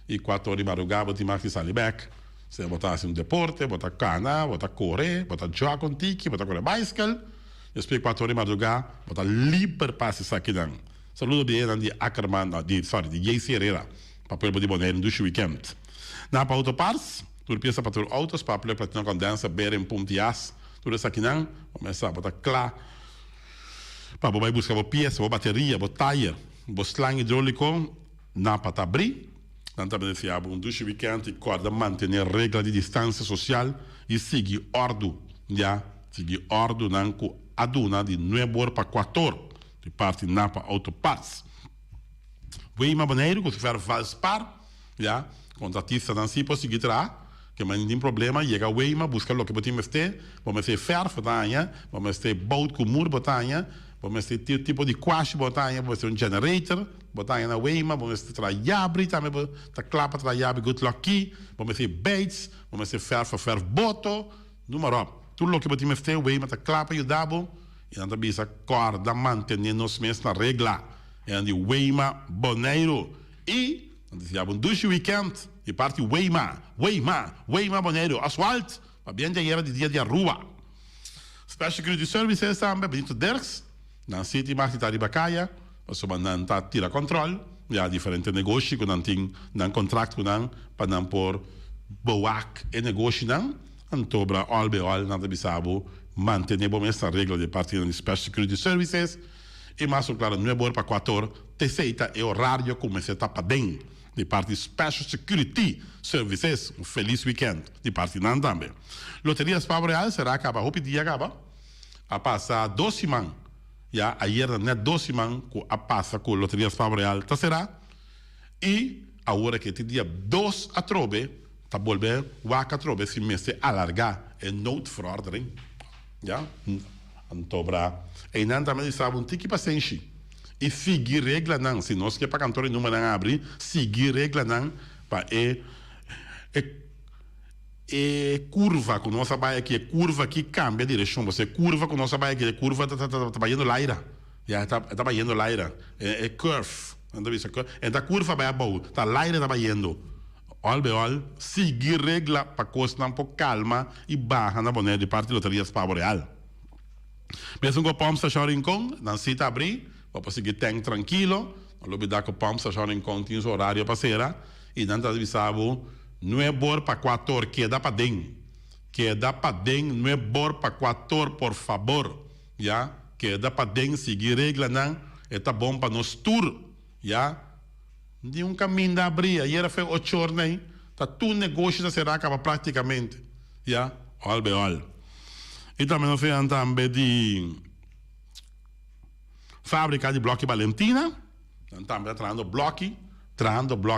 e 4 horas de madrugada, você marca e sai back. Você botar assim um deporte, botar cana, botar correr, botar jogar com tiki, botar correr bicycle, e depois 4 horas de madrugada, botar livre para se sair dentro. Saludo bem de Ackerman, de JC Herrera, para poder botar no weekend. Na para autopars, tu pensa para ter autos para poder platina condensa beren pontias tudo isso aqui não começar a botar claro para vai buscar a peça a bateria a tire o slang hidráulico na para abrir então também se abre duche weekend e corda manter regra de distância social e seguir ordem já seguir ordem não com aduna de 9 para 4 de parte na para autopass vai uma maneira que se faz valspar já contratista não se pode seguir que mas não tem problema, chega a Weima, busca o que podemos ter, vamos ter ferro, vamos ter boat com muro, vamos ter tipo de quash, vamos ter um generator, na Weima, vamos ter trajabre, também tá clapa trajabre, good luck, vamos ter baits, vamos ter ferro boto, número, tudo o que podemos ter, Weima tá clapa e o dabo, e anda bisa corda manter nos mesmos na regla, e anda Weima Boneiro, e anda um duche weekend, e parte Weima Boneiro, asfalto, para bem de era de dia de rua. Special Security Services também, Benito Derks, na City Market de Bacaia, para não tira controle, já diferentes negócios, que não tem contrato com não, para não pôr boac e negócio não, antobra albeol, não deve saber, manter bom essa regra de parte de Special Security Services, e mais claro, não é bom para 4 terceira é horário como se está para dentro. De parte Special Security Services, um feliz weekend, de parte não também. Loterias Pavo Real será acaba, o dia acaba, a passar 2 semanas, já ayer não é 2 semanas, a passa com Loterias Pavo Real, tá será, e a hora que tem dia 2 a trobe, tá volver, o a trobe se messe alargar, é note for ordering, já, antobra, e não também sabe um tique paciente, e seguir regra não, se nós que para cantor número não abrir, seguir regra não, para curva com nossa baia aqui, curva que cambia a direção, você curva com nossa baia aqui, curva tá indo laira, já tá indo laira, é curve, anda isso, então curva vai boa, tá laira tá indo, olha, seguir regra para coisa um pouco calma e barra na boné de parte de Loterias Pavo Real. Mesmo com o Pomps a Rincón, não se tá abrir, para seguir tanque tranquilo, não lhe dá que o Pomps a Rincón tem o horário para ser, e não está avisado, não é bom para 4 horas, queda para dentro, não é bom para 4 horas, por favor, já, queda para dentro, seguir regra não, é tá bom para nós tour, já, de um caminho de abrir, aí era foi 8 horas, né, tá tudo negócio da será acaba praticamente, já, olha, e também nós fizemos também de fábrica de bloco Valentina, também traindo bloco,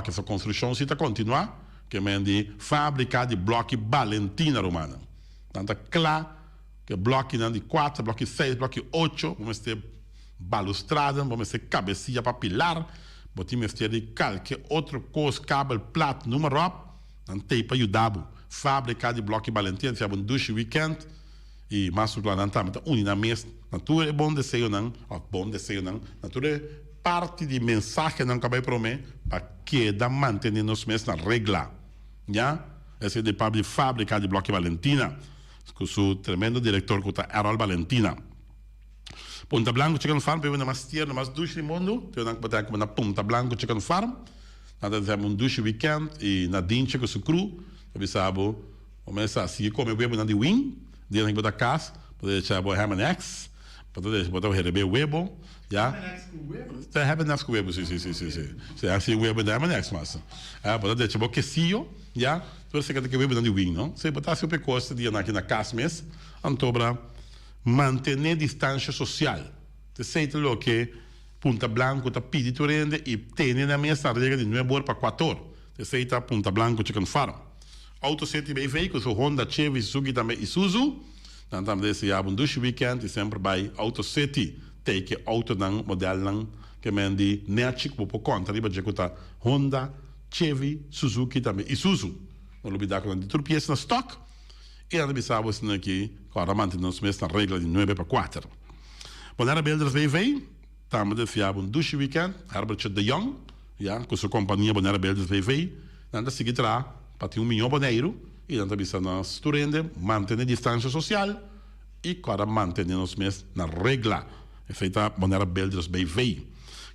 essa construção se está continuar, que é de fábrica de bloco Valentina romana. Tanto claro que bloco de 4, bloco 6, bloco 8, vamos ter balustrada, vamos ter cabecinha para pilar, vamos ter de qualquer outro coisa, cabo, plato, número, não tem para ajudar. Fábrica de bloco Valentina, se é um duche weekend, e mais o plano também está unindo na mesa. Natura é bom desejo não, natura é parte de mensagem não acabei para mim, para que dá manter nos meses na regla, já? Esse é de parte de fábrica de bloco Valentina, com o tremendo diretor que está Errol Valentina. Punta Blanco Chicken Farm, eu mais tierno, mais duche no mundo, eu não botar como na Punta Blanco Chicken Farm, nada de um duche weekend e na dinche com o cru, eu sabe Começa assim, come o huevo na de wing, dia na botar casa, pode deixar o ham and eggs, pode botar o receber o huevo, já. Ham and eggs com huevo, sim. Se assim o huevo da ham and eggs, mas. Pode deixar o quesillo, já. Você quer que o huevo na de wing, não? Se botar seu pecoste dia aqui na casa mesmo, antobra manter distância social. Você sente lo que Punta Blanco tá pedindo tu rende e tem na mesma regra de 9 para 4. Você sente Punta Blanco chicken farm. Auto sete bem veículos, Honda, Chevy, Suzuki também Isuzu. Dan também se há weekend e sempre vai Auto City. Take auto dan model dan que mendi neachik po conta riba jekuta Honda, Chevy, Suzuki também Isuzu. Não olvidar com de tur pièces na stock. E dan bisabo se aqui, agora mantemos mesmo na regra de 9 para 4. Bonera Builders VV, também se há weekend, Herbert de Jong, ja, com sua companhia Bonera Builders VV. Dan da seguir lá para ter $1 milhão e dan também nós turende manter distância social e agora mantenemos mesmo na regra. Feita Bonera Builders BV.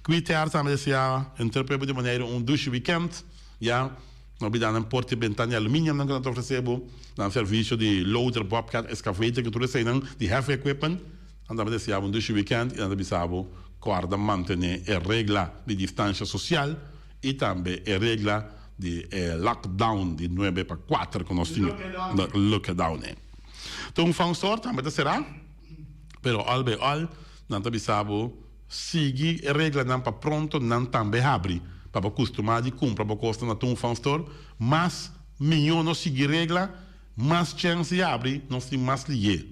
Quitear também se há interpreta de maneira weekend, ja, não bidando porte ventana de alumínio não que nós oferecemos, dan serviço de loader bobcat excavator que tudo isso de heavy equipment, andamos se há weekend e andamos bisabo agora manter a regra de distância social e também a regra de lockdown de 9 para 4 que nós tínhamos lockdown. Então, fansor também será, pero all não tá bisabo seguir a regra não para pronto não também abre para acostumar de comprar para custa na tum fansor, mas melhor não seguir regra, mais chance de abre, não se mais lié.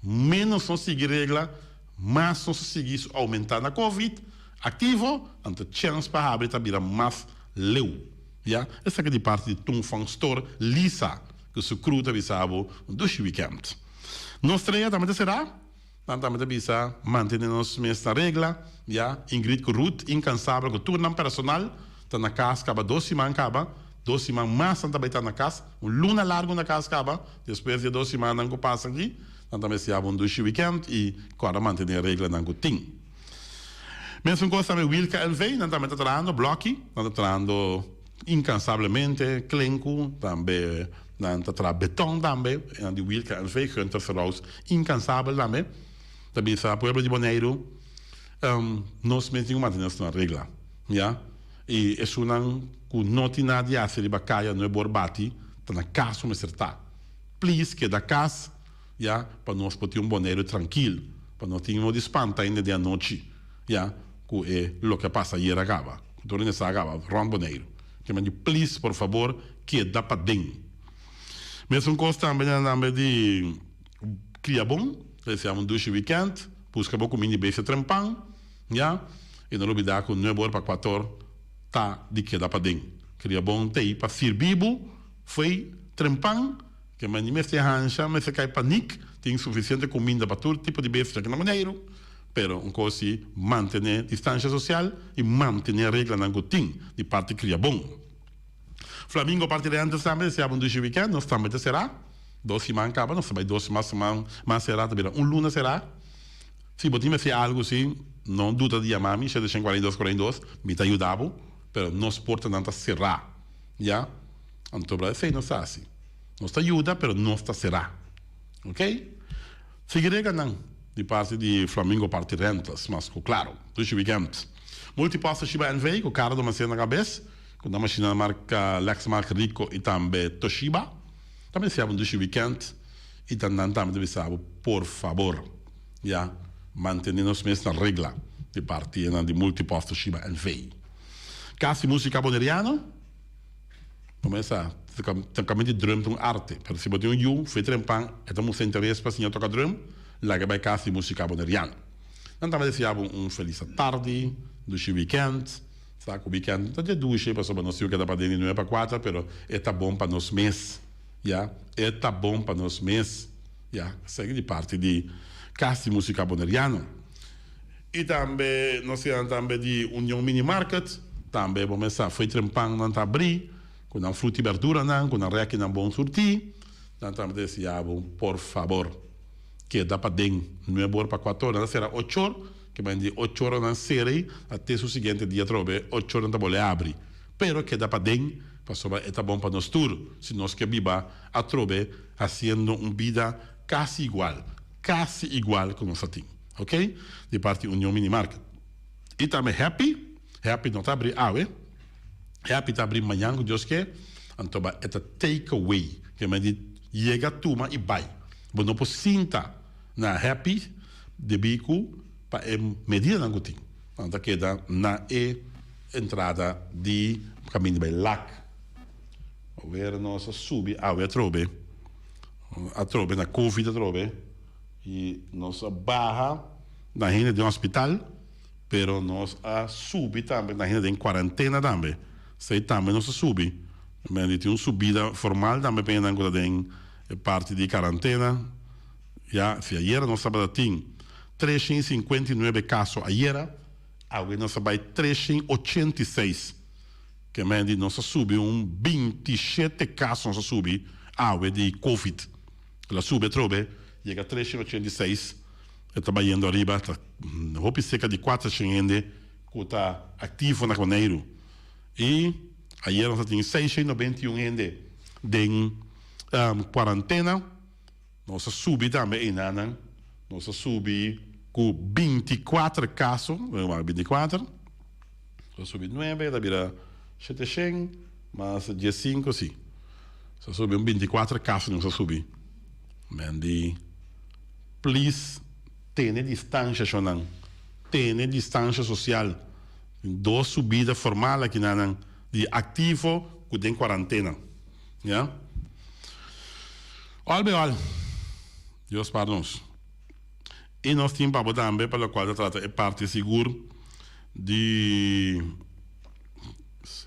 Menos não seguir regra, mais não se seguir aumentar na Covid, ativo, então chance para abrir também mais leu. Ja, essa é de parte de tum fansor lisa que se cruta bisabo weekend. Nós treia também será também bisa manter-nos nessa regra, já, Ingrid Ruth, incansável, com turno personal, está na casa, acaba 2 semanas, mais também está na casa, luna largo na casa, acaba, depois de 2 semanas, não passa aqui, também se abre weekend e agora manter a regra, não tem. Mesmo coisa também, Wilka LV, também está trabalhando, bloque, está trabalhando incansavelmente, clenco, também, está trabalhando beton, também, de Wilka LV, Hunter Ferraus, incansável também. Também sa pueblo de Bonaire, nós mesmos mantemos na regra, já? E é uma que não tem nada a ser de bacaia, não é borbati, está na casa uma certa. Please que da casa, já? Para nós poder Bonaire tranquilo, para nós ter uma espanta ainda de noite, já? Que é o que passa aí acaba, durante essa acaba, Ron Bonaire. Que me diz, please, por favor, que dá para dentro. Mesmo coisa também de cria bom. Siamo weekend, busca pouco mini base trempang, ja, e não olvidar que 9 para 4 tá de que dá para dentro. Queria bom ter para servir foi trempang, que mas nem se arranja, mas se cai panic, tem suficiente comida para todo tipo de base aqui na maneira, pero coisa manter distância social e manter a regra na gotin de parte cria bom. Flamingo parte de antes também, siamo weekend, nós também será. 2 semanas acaba, não sei, 2 semanas, mas será também. Luna será. Se botar se algo assim, não dúvida de amar-me, se deixem 42, me te ajudava, mas não suporta nada será. Já? Então, sei, não está assim. Não está ajuda, mas não está será. Ok? Seguirei não, de parte de Flamingo parte rentas, mas claro, 2 weekend. Multiposta Shiba NV, com o cara de uma cena na cabeça, com a máquina da marca Lexmark Rico e também Toshiba. Também se abre weekend e também bisabo, por favor, já, mantenemos mesmo na regra de parte de multiposto Shiba NV. Casa música boneriana, começa a de drum com arte, pero se botar you, foi trempang, estamos sem interesse para tocar drum, lá que vai casa música boneriana. Também se abre feliz tarde, weekend, sabe o weekend, está de duche, para sobre nós que dá para dentro não é para 4, pero está bom para nós mês. Ja, tá bom para nós mesmos, ja, segue de parte de Casa Música Boneriano. E também, nós temos também de União Mini Market, também vamos começar, foi trempang não tá abrir, com a fruta e verdura não, com a reque não bom surtir, também desejamos, por favor, que dá para dentro, não é bom para 4 horas, será 8 horas, que vai de 8 horas na série, até o seguinte dia, trobe, 8 horas não pode abrir, pero que dá para dentro, Pasó, está bom para nós tudo. Se nós que viva a trobe haciendo uma vida casi igual que nós temos. Ok? De parte União Minimarket. E também Happy não está abrindo Happy está abrindo amanhã, Deus quer. Então, é takeaway. Que me diz, chega a turma e vai. Você não pode sentar na Happy de bico para medir na gutin. Então, queda na entrada de caminho de LAC. Ver nós subir, a trobe na Covid a trobe e nós barra na renda de um hospital, pero nós subir também na renda de quarentena também. Sei também nós subir, mas tem uma subida formal também para agora em parte de quarentena. Já se ayer nós sábado tem 359 casos ayer, agora nós vai 386. Que me diz, nós subiu 27 casos, nós subiu de Covid. Ela sube, trobe, chega a 386, está indo arriba, roupa cerca de 400 que está ativo na Janeiro. E ayer nós tínhamos 691 gente de quarentena, nós subi também, nós subi com 24 casos, 24, nós subi 9, da vira 700, mas dia 5, sim. Se subiu 24 casos, não se subiu. Mas, please, tenha distância, Shonan. Tenha distância social. Duas subidas formais aqui, de ativo, que tem quarentena. Já? Olha, Deus para nós. E nós temos para também, pelo qual trata é parte segura de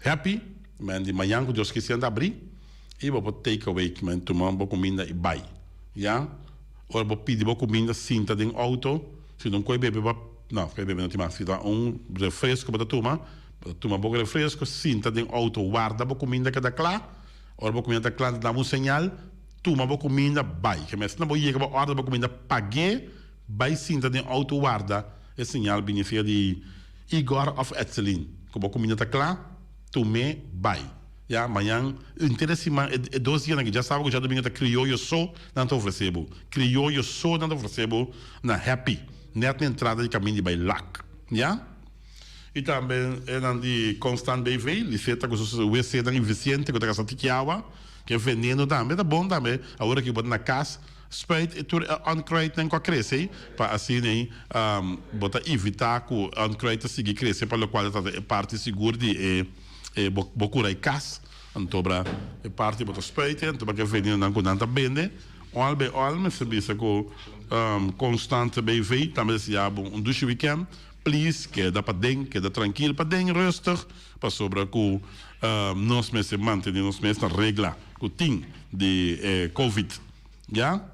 Happy, mas de manhã que Deus quis abrir, e vou take away, que man tomar uma comida e vai, já? Ou vou pedir uma comida cinta de auto, se não coi bebe, não tem mais, se dá refresco para tomar um pouco de refresco, cinta de auto, guarda a comida que dá claro, ou a comida claro dá sinal, toma a comida vai, que mas não vou ir para ordem a comida paguei, vai cinta de auto guarda, é sinal beneficia de Igor of Etzelin, que a comida está clara. Tomé, vai. Já, amanhã, interessante, é 2 dias que já sabe que já domingo está crioulo só, não está oferecendo. Crioulo só, não está oferecendo na Happy. Net na entrada de caminho de Bailac. Já? E também, é de Constant BV, liceta com o WC da Vicente, com a casa de Tiquiawa, que é veneno também, tá bom também. A hora que eu vou na casa, speit e onkruid nem qua cresce, para assim, botar evitar que o onkruid seguir crescer, para o qual é parte segura de bocura e cas, então é parte botar speit, então que veneno não conta bem, olme serviço com constante BV, também se há duche weekend, please, que dá para dentro, que dá tranquilo, para dentro, rustig, para sobre que nós mesmos mantemos na regra que tem de Covid, já?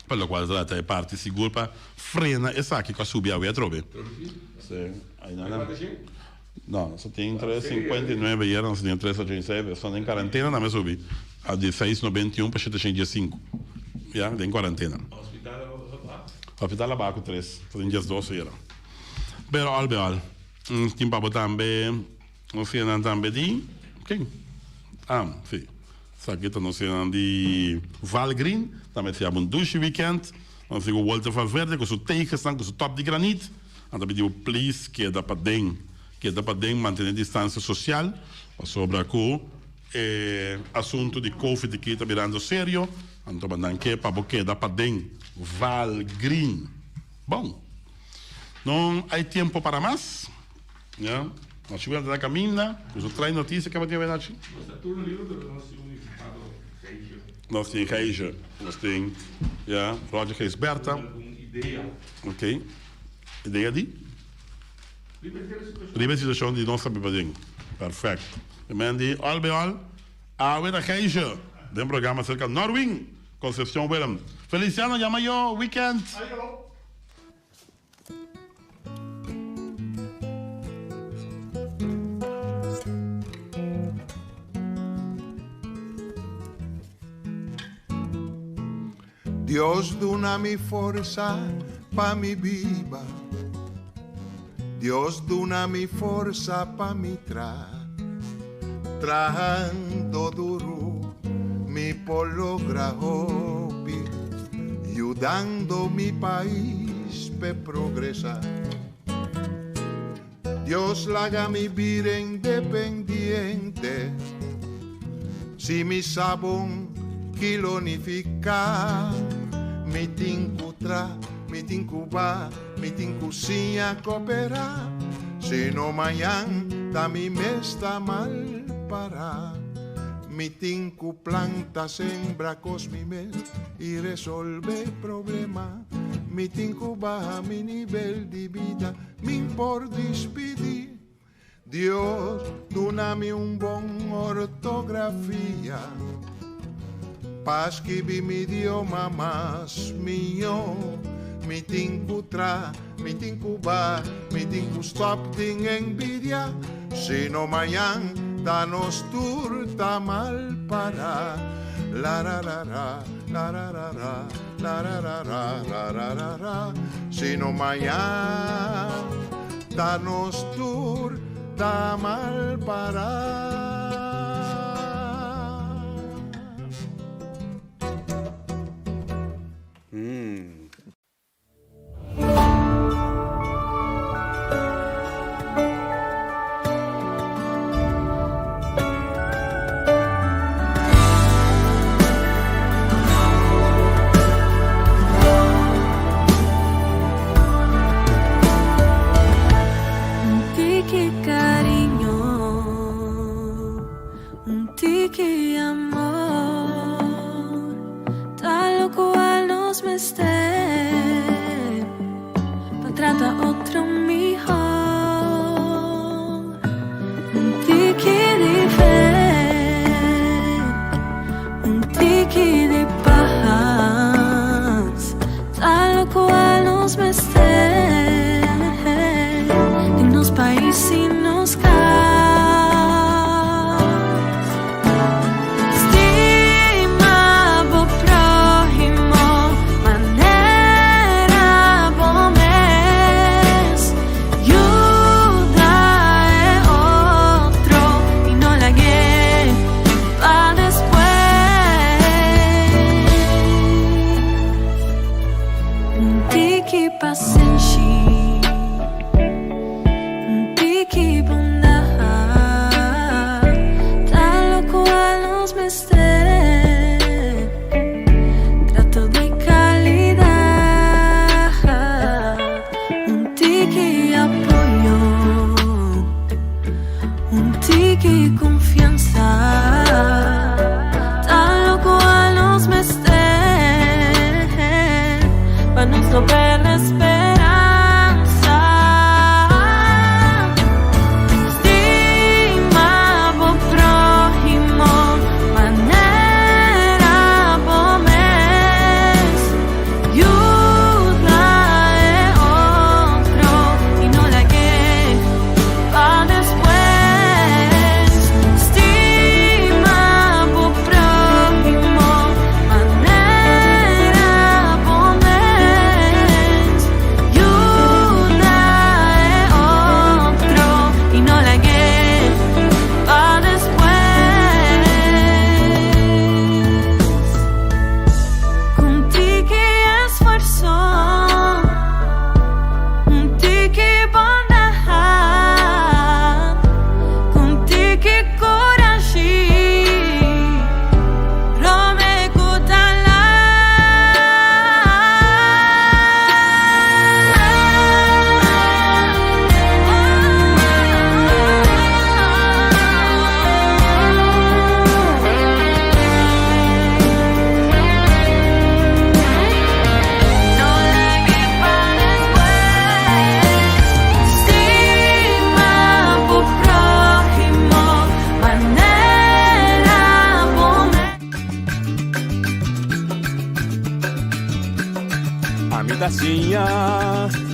Per lo quale trata è parte sicura per frena e sa che qua subiamo a trove. No, sono in 359 ieri, non sono in 386, sono in quarantena, non mi subi. A 1691 per 705. Ja, in quarantena. Hospital a Baco 3, sono in 12 ieri. Però al beal, stiamo parlando non si è andato di, ok? Sì. Aqui nós temos de Valgreen, também temos douche weekend, nós temos o Walter Valverde com seu tegenstand, com seu top de granito, então pedimos please que dá para dentro manter a distância social, sobre o assunto de Covid que está virando sério, então mandam que para porque dá para dentro Valgreen. Bom, não há tempo para mais, né? Nós chegamos na caminha, com traz notícia que vai ter verdade. Nós temos Reija, nós temos, Roger Reis Berta. Ok. Ideia de? Primeira situação de nossa bebadinha. Perfeito. Mandi, all, a ver a Reija. Tem um programa cerca de Norwing, Concepção Willem. Feliciano, llama yo, weekend. Dios duna-me força pa mi viva, Dios duna-me força pa mi tra, trabajando duro mi polograhopi, ayudando mi país a progresar. Dios la haga mi vida independiente, si mi sabón kilonifica, mi tincutra, mi tincuba, mi tincusia coopera, si no mañana da mi mesta mal para. Mi tinku planta sembra cos mi mes y resolve problema. Mi tinku baja mi nivel de vida, mi por despedir. Dios, dóname un bon ortografía, pa' escribir mi idioma más mío. Mi tinku tra, mi tinku ba, mi tinku stop din envidia, si no mañana danos turta mal para. La ra ra ra, la ra ra ra, la ra ra ra, la ra ra ra, si no mañana danos turta mal para.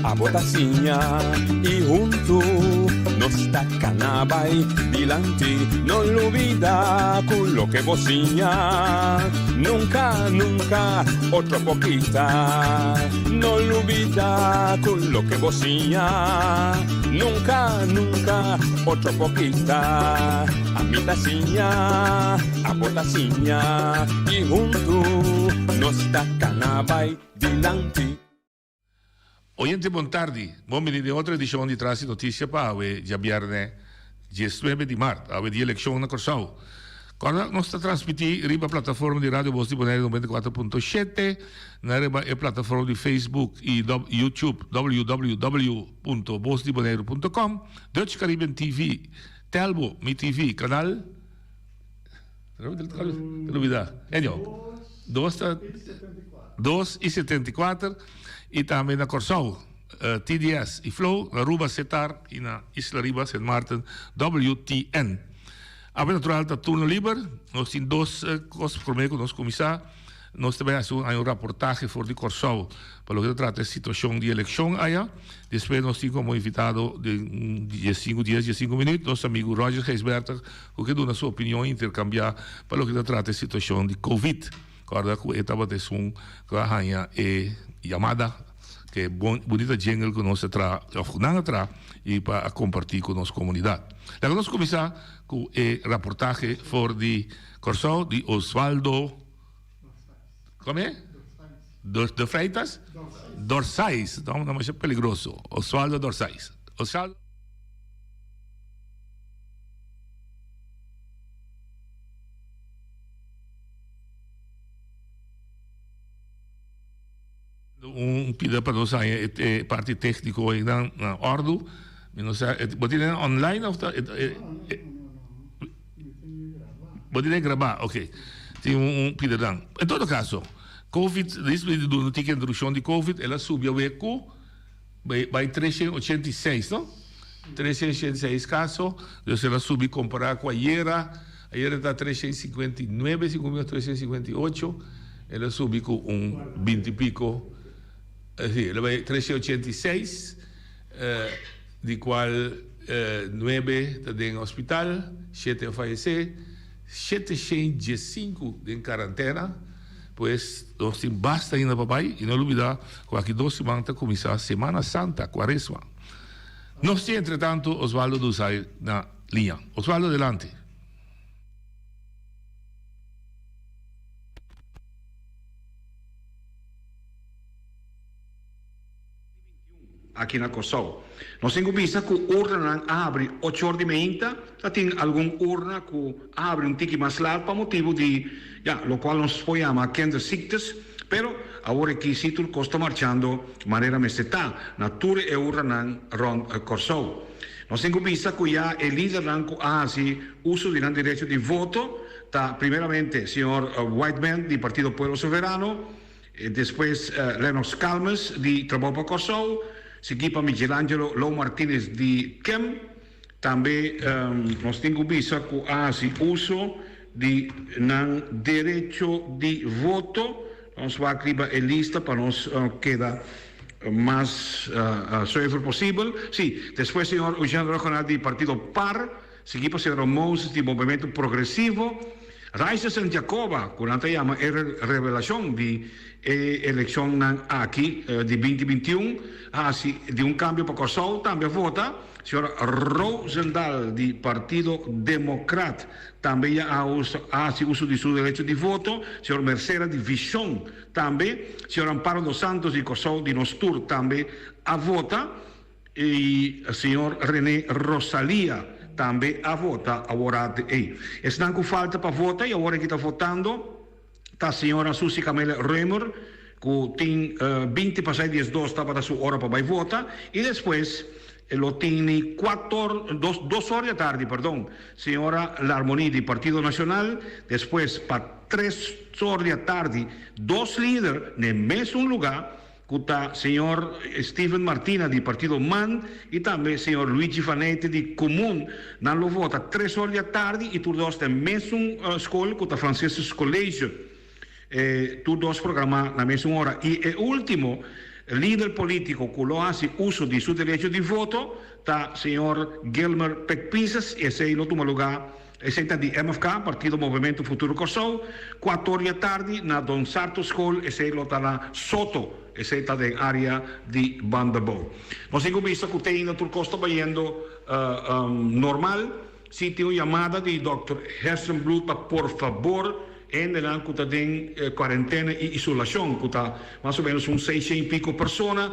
A botacinha e junto nos tacanaba y bilanti, no olvida con lo que bocina. Nunca, nunca, otra poquita. No olvida con lo que vocía. Nunca, nunca, otra poquita. A mi tacinha, a botacinha. E junto nos da canabay dilante. Oyente, buon tardi. Buon venire di altra edizione di Trasi Notizie Pawe, già viernes 19 di marzo, ave di elezione na Corsau. Quando non sta trasmetti riba piattaforma di Radio Voz di Bonaire 94.7, na riba e piattaforma di Facebook e YouTube www.vozdibonaire.com, Dutch Caribbean TV, Telbo, Mi TV, canal televidad. 2 e também na Corsau, TDS e Flow, na Aruba Setar e na Isla Riba, St. Martin, WTN. Abbiamo trovato turno libero, nós temos duas coisas por meio com o nosso comissário. Nós também temos reportagem for de Corsau, para o que trata da situação de eleição aí. Depois nós temos como invitado de 5 dias, de 5 minutos, nosso amigo Roger Geisberter, que dá a sua opinião intercambiar para o que trata da situação de Covid. Guarda que estava de som, que a rainha é chamada, que é bonita jingle que nós traz, e para compartilhar com a nossa comunidade. Lá que nós começar com a reportagem for de Corsau, de Osvaldo, como é? De Freitas? Dorsais, não é perigoso. Osvaldo Dorsais. Osvaldo. Pida para nós a parte técnica ainda na ordem. Pode ir online ou pode ir gravar, ok. Tem pida dan. Em todo caso, Covid, desde do notícia introdução de Covid, ela subiu vai 386, não? 386 casos, então ela subiu comparado com ayer está 359, 358, ela subiu com 20 e pico. Sí, ela vai 386, de qual 9 está em hospital, 7 a falecer, 705 em quarentena, pois nós temos basta ainda papai, e não olvidar que aqui 2 semanas está começar a Semana Santa, Quaresma. Nós temos, entretanto, Osvaldo Duzay na linha. Osvaldo, adelante. Aqui na Corsau. Nós temos visto que a urna abre 8 horas de manhã, tem alguma urna que abre um tique mais largo para motivo de, lo qual nós chamamos kinderziektes, pero agora aqui se tudo está marchando de maneira meseta, na tour e urna rond Corsau. Nós temos visto que já o líder ranco hace uso do direito de voto, tá primeiramente o senhor Whiteman, do Partido Pueblo Soberano, depois Lennox Calmes, de Trabalho para Corsau, seguido Michelangelo Lou Martínez de KEM, também nós temos visto que há uso de direito de voto, nós vamos escrever a lista para nós quedar mais suave possível. Sim, depois o senhor Eugênio Rojonal do Partido PAR, seguido o senhor Moses do Movimento Progressivo, Raíssa Santiagoba, que nós chamamos a revelação de eleição aqui de 2021, de um cambio para Corsau, também vota, o senhor Rosendal, do Partido Democrata, também há uso de seu direito de voto, o senhor Mercedes de Vichon, também, o senhor Amparo dos Santos de Corsau de Nostur, também a vota, e o senhor René Rosalia, também a vota, agora estão com falta para votar, e agora que está votando, está a senhora Suzy Camila Römer, que tem 20 para 6 dias, 2 estava da sua hora para votar, e depois ele tem 2 horas da tarde, perdão, senhora L'Harmonie do Partido Nacional, depois para 3 horas da tarde, 2 líderes no mesmo lugar, que está o senhor Steven Martina, do Partido MAN, e também o senhor Luigi Fanetti, de Comum, não vota 3 horas da tarde, e todos têm a mesma escola, que está Francisco Colégio, todos programados na mesma hora. E o último líder político que lo hace uso de seu direito de voto está o senhor Gelmer Pekpisas, e esse aí toma lugar esse é de MFK, Partido Movimento Futuro Corsou, 4 da tarde, na Don Sarto School, esse é lá Soto, esse é da área de Bandabo. Nós temos visto que tem na Turcosta vendo normal, se tem uma chamada de Dr. Hersen Blut para, por favor, ainda que tem quarentena e isolação, que está mais ou menos 600 e pico pessoas,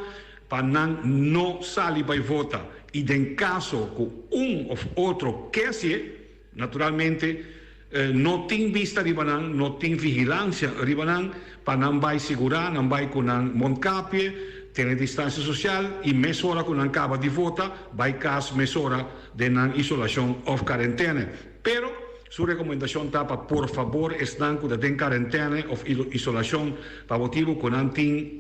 para não sair para votar. E em caso que ou outro quer naturalmente, não tem vista ribanan, não tem vigilância ribanan, para não vai segurar, não vai com moncapie, ter distância social e mesura que não acaba de votar, vai caso mesura de não isolação ou quarentena. Pero, sua recomendação está para, por favor, estão com a quarentena ou isolação para motivo que não tem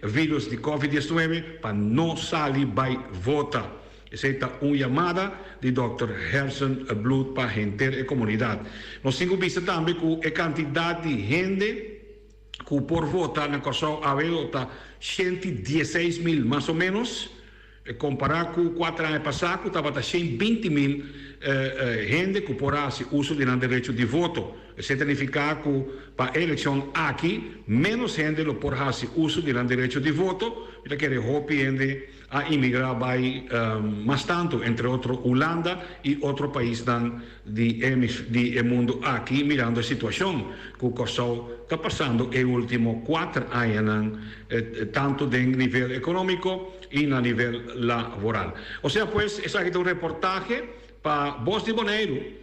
vírus de Covid-19, para não sair vai votar. Essa é uma chamada de Dr. Hersen Blut para a gente e comunidade. Nós temos visto também que a quantidade de gente que por votar na Corsou está 116 mil, mais ou menos, comparado com 4 anos passados, estava 120 mil gente que por uso do direito de voto. Isso significa que para a eleição aqui, menos gente por uso do direito de voto, e que gente a imigrar vai mais tanto, entre outros, Holanda e outro país do mundo aqui, mirando a situação que o Kosovo está passando nos últimos 4 anos, tanto de nível econômico e no nível laboral. Ou seja, pues, esse aqui é um reportagem para Voz de Bonaire,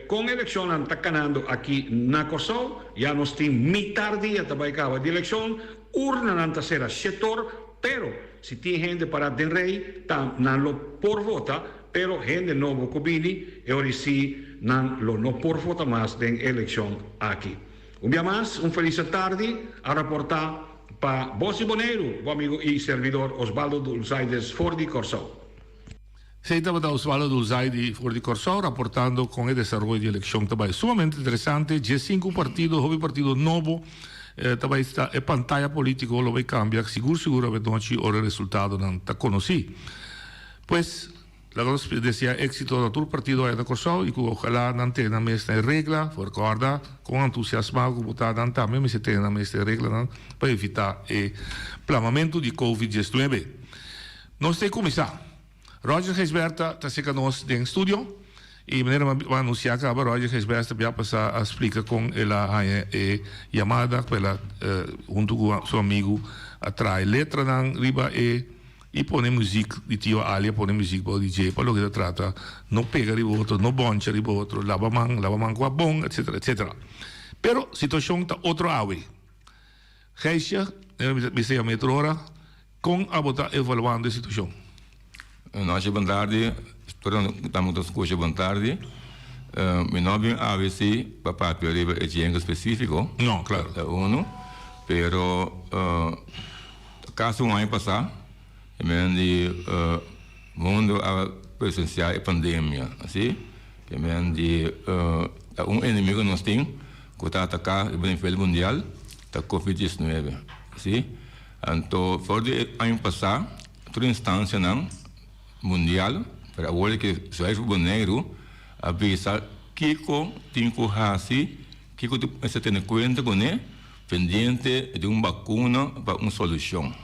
com a eleição atacando aqui na Kosovo, já nós temos metade dia de eleição, urna não será setor, pero se tem gente para den rei, não lo por vota, pero gente novo cubini, e ora sim não por vota mais den eleição aqui. Um dia mais, feliz tarde, a reportar para Voz de Bonaire, o amigo e servidor Osvaldo Dulzaides Ford de Corsou. Se estaba da Osvaldo Dulzaidi Ford de Corsou, reportando con el desarrollo de elección. Também sumamente interessante, G5 partido, houve partido novo, também está a pantalla política, lo vai cambiar, seguro, vedonci, ora o resultado não está conhecido. Pues, agora decía éxito de todo o partido aí da Corsou, e que ojalá não tenha esta regra, recorda, com entusiasmo, que botar também, mas se tenha esta regra, para evitar o plamamento de Covid-19. Nós temos que começar. Roger Gisberta está aqui conosco em estúdio e maneira vai anunciar que Roger Gisberta vai passar a explicar com ela a chamada pela junto com seu amigo atrai letra na riba e põe música de tio Ali, põe música para o DJ para o que trata não pega de outro, não boncha de outro, lava mão com a bom, etc. Pero situação está outro ave. Geisha, me sei a metrô hora com a botar evaluando a situação. Noite, boa tarde. Estamos com coisas boa tarde. Meu nome é ABC, para papel é dinheiro específico. Não, claro. Pero caso ano passado, o mundo presenciar a pandemia, assim, que inimigo nós temos que está atacando o nível mundial, da Covid-19, assim. Então, fora do ano passado, toda instância não mundial para o que Suécia Bonaire avisa que tem que fazer que você tem conta com ele pendente de uma vacuna para uma solução,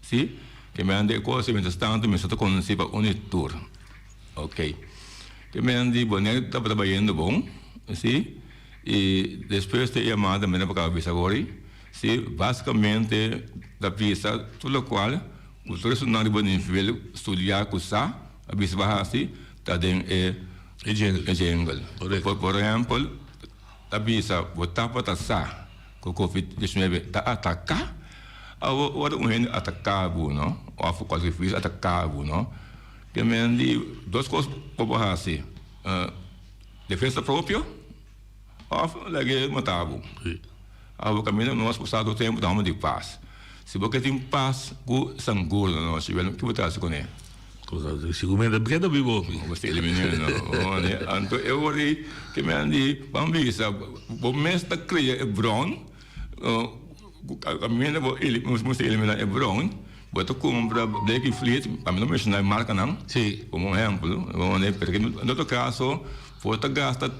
sim? Que me ande coisa mas tanto me está conhecendo para unitur, ok? Que me ande Bonaire está trabalhando bom, sim? E depois de chamada me para avisa agora, sim? Basicamente da visa tudo o qual o tradicional de Bonaire estudar com ça, a bisbar assim, tá dentro jungle. Por exemplo, a bisa botar para sa, com o Covid-19 tá atacar, o gente atacado, não? O quase fiz atacado, não? Que me andi duas coisas para assim, defesa própria, ou lagi matavo. O caminho nós passado o tempo damos de paz. Se você tem paz com sangue, nós tivemos que botar com ele. Sicuramente perché dobbiamo você eliminar não então eu orei que me andi vamos o mês da cria é brown a minha ele must eliminar é brown botou compra Black Fleet a mim não mencionar marca não sim como exemplo vamos né porque no outro caso Volta gasta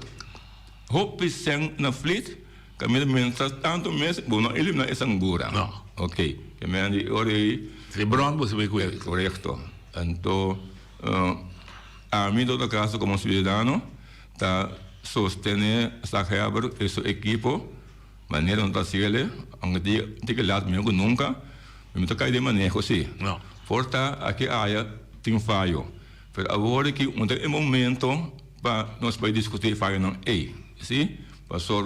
hooping na fleet, kami mensa tanto mes, bueno, eliminar essa angura. No. Ok, kami andi ore. Lebron você vai cuidar. Correcto. Então, a mim todo caso como cidadano, tá sostener essa reabro esse equipo, maneira não tá sigele, onde que lado mesmo nunca, me toca de manejo assim. Não. Porta aqui área tem falho. Mas agora que um momento para nós vai discutir falho não é, sim? Para só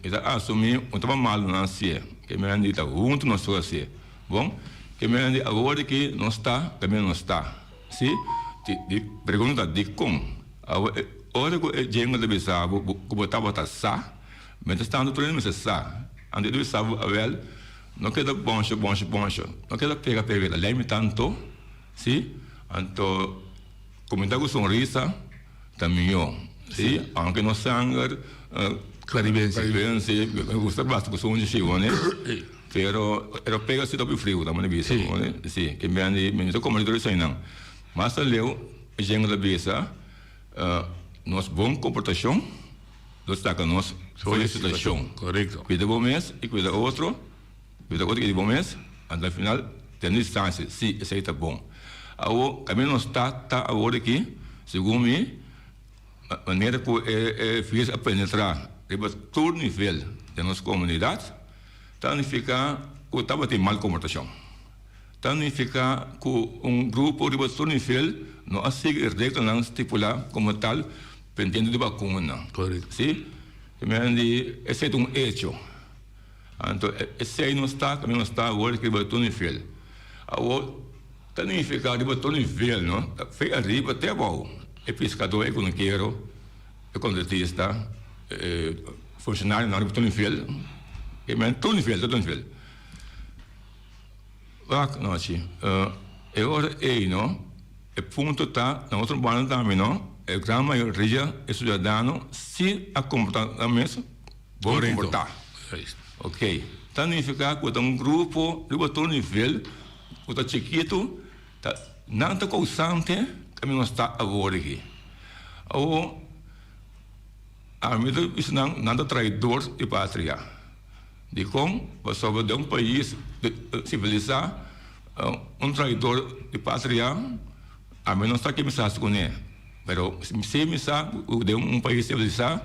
está assumir um tema mal não se, que me andi tá junto nós só assim, bom? Que me andi agora que não está, também não está, sim? De pergunta de como, agora que o jenga deve saber, que botar sa, mas está no treino mas sa, ande deve saber avel, não queda boncho, não queda pega, leme tanto, sim? Então, comentar com sonrisa, também eu, sim? Aunque não sangue, clarivense, me gusta bastante com sonho cheio, né? Pero pega se dopo frio, da maneira bisa, né? Sim, que me ande, me tô comendo isso aí não. Mas leu, gente da bisa, nós bom comportação, nós tá com nós felicitação, correto. Cuida bom mês e cuida outro que de bom mês, e no final tem distância, sim, isso aí tá bom. Ao caminho nós tá agora aqui, segundo mim, maneira que fez a penetrar, riba todo nível da nossa comunidade, significa que estava tendo mal comportação. Significa que grupo riba todo nível não aceita regra não estipular como tal, pendendo de vacuna. Correto. Sim? Esse é hecho. Então, esse aí não está, caminho não está agora que riba todo nível. Significa riba todo nível, não? Foi arriba até bom. É pescador, é economiqueiro, é contratista, funcionário na riba todo nível. Todo nível. Agora não? O ponto está, na outra banda também, não? A grande maioria é cidadão, se a comportamento, bom comportar. Ok. Significa que um grupo, de todo nível, que está chiquito, não está causante, que não está agora aqui. Ou, a medida isso não é traidor de pátria. De como, sobre de país civilizado, traidor de pátria, a menos está que me sabe com ele. Mas se me sabe de país civilizado,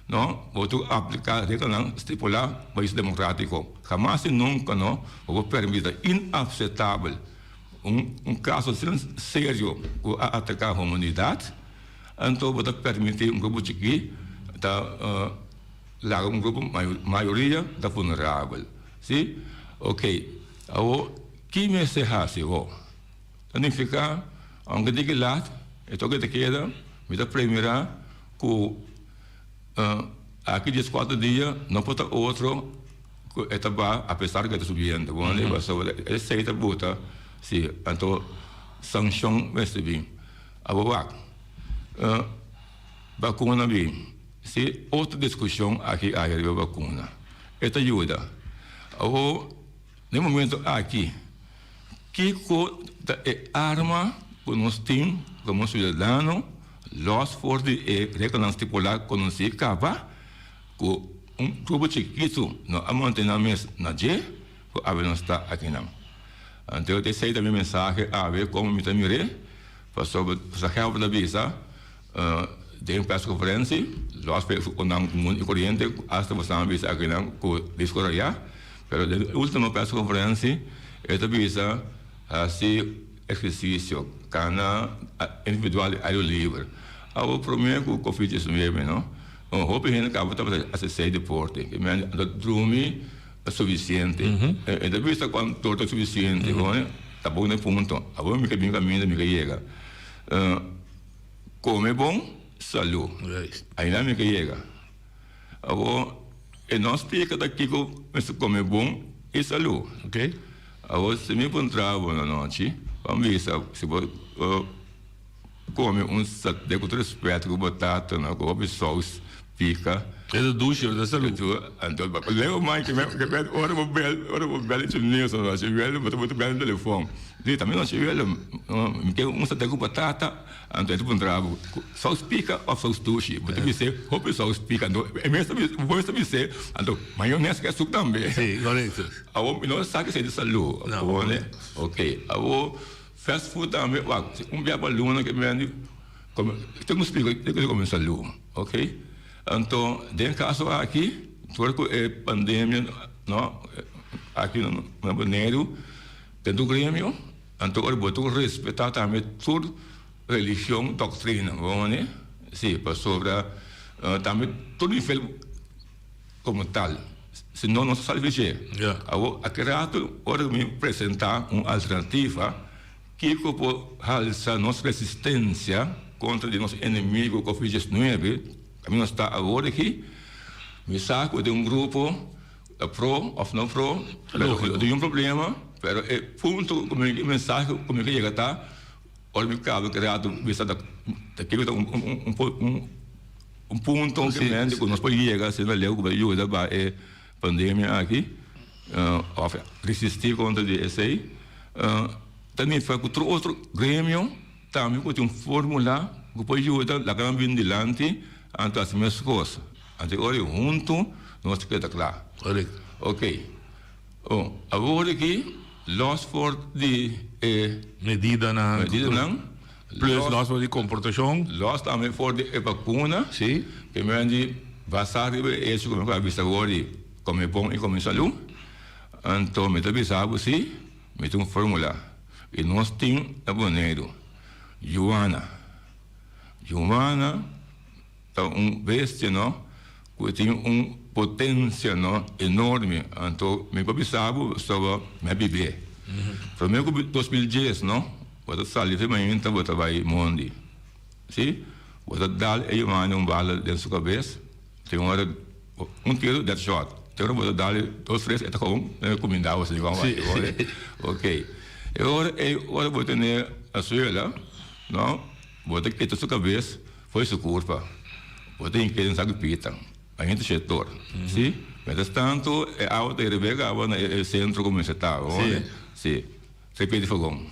não, vou aplicar regra não estipular país democrático. Jamais e nunca não vou permitir inaceitável caso sério que atacar a comunidade, então vou permitir grupo chiquito lá grupo maioria da vulnerável, sim? Ok. Agora, que me se hace agora? Significa, aunque diga lá, então que te queda, me dá primeira que aqui 14 dias não pode outro que estava apesar que está subindo, bom, né? Esse aí tá bota, sim. Então sanção vai subir. Agora, vacuna bem. Se outra discussão aqui a vacuna, esta ajuda. Agora, no momento aqui, que é arma que nós temos como cidadão, nós for de regra estipular quando se acaba, que grupo chiquito não a manter na mesa na G, que a não está aqui não. Então, eu sei também mensagem a ver como me mirei, para sobre essa help da visa, de uma conferência, nós fizemos com comum e corrente, hasta você não visa aqui não, que discorria, mas a última conferência, esta visa, assim, exercício, cana individual e livre. O problema com o Covid-19, não? O roupa que acaba de acessar deporte, que me dormir é suficiente. E da vista quando torta é suficiente, tá bom no ponto. Agora me caminho, me chega. Come bom, saúde. Ainda me chega. Agora, e nós pica daqui que come bom e saúde, ok? Agora, se me encontrava na noite, vamos ver se vou come saco de respeito com batata, com sauce, pica. É do duche, da saúde. Então, leva mais que ora vou belo de news, não se velho, muito belo no telefone. E também não se velho, me quer um sateco batata, então tu travo. Só pica ou só duche, você me ser, roupa só pica, então é mesmo vou me ser, então maionese que é suco também. Sim, correto. Avo não sabe se de saúde, né? Ok. Avo fast food também, dia baluna que me como tem um explico que como saúde, ok? Então, dentro caso aqui, porque é pandemia, não, aqui no Bonaire, dentro do Grêmio, então eu boto respeitar também toda religião, doutrina, vamos né? Sim, para sobre também todo nível como tal, senão não se salve. Aqui rato, hora me apresentar uma alternativa que pode alçar nossa resistência contra o nosso inimigo Covid-19. A mim está agora aqui, me saco de um grupo pro ou não pro, de um problema, mas é ponto como mensagem como que chega tá, olha me cabe criado vista daquele um ponto que mente que nós podemos chegar se não leu que vai ajudar para a pandemia aqui, resistir contra esse aí, também foi com outro grêmio, também com fórmula que pode ajudar a grande vigilante anto as mesmas coisas. Antes olha junto, nós queda claro. Ok. Agora aqui, los for de medida não. Plus los for de comportação. Los também for de vacuna. Sim. Que me andi basar isso como que avisa agora como é bom e como é saúde. Então me também sabe se me tem fórmula. E nós tem a Bonaire, Joana, bestia, não? Que tem potência, não? Enorme. Então, me papi sabe sobre me bebê. Para mim, em 2010, não? Você sai de manhã, então você vai mundo. Sim? Você dá aí bala dentro da sua cabeça. Tem uma hora, tiro, dead shot. Tem uma hora, você dá 2, 3, até como comendar você vai. Ok. Agora você tem a sua, não? Você quita sua cabeça, foi sua culpa. Você tem que saber pita. A gente setor, sim? Mas tanto é alta e rebega no centro como você está, sim? Você pede fogão.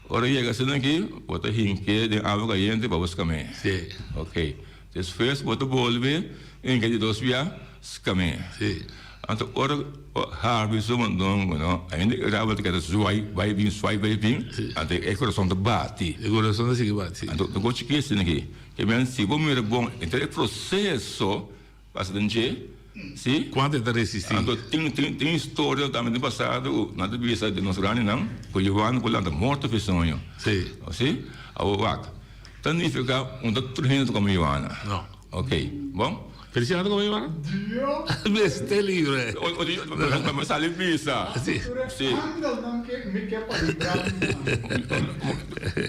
Ora chega assim aqui, você rinque de água caliente para você comer. Sim. Ok. Depois você volve em que de 2 dias comer. Sim. Então ora harvest mandongo, não? Ainda grava que era vai vir, até é coração de bate. É coração de bate. Então eu gosto que isso aqui. Que mesmo se vamos ver bom, então é processo bastante, sim? Quanto é resistir? Então tem história também do passado, nada de vista de nosso grande não, que Giovanni por lá da morte fez sonho. Sim. Sim? A vaca. Então fica doutor como Giovanna. Não. Ok, bom? Feliciano como Giovanna? Este livre. Mas sale pisa. Sim. Sim.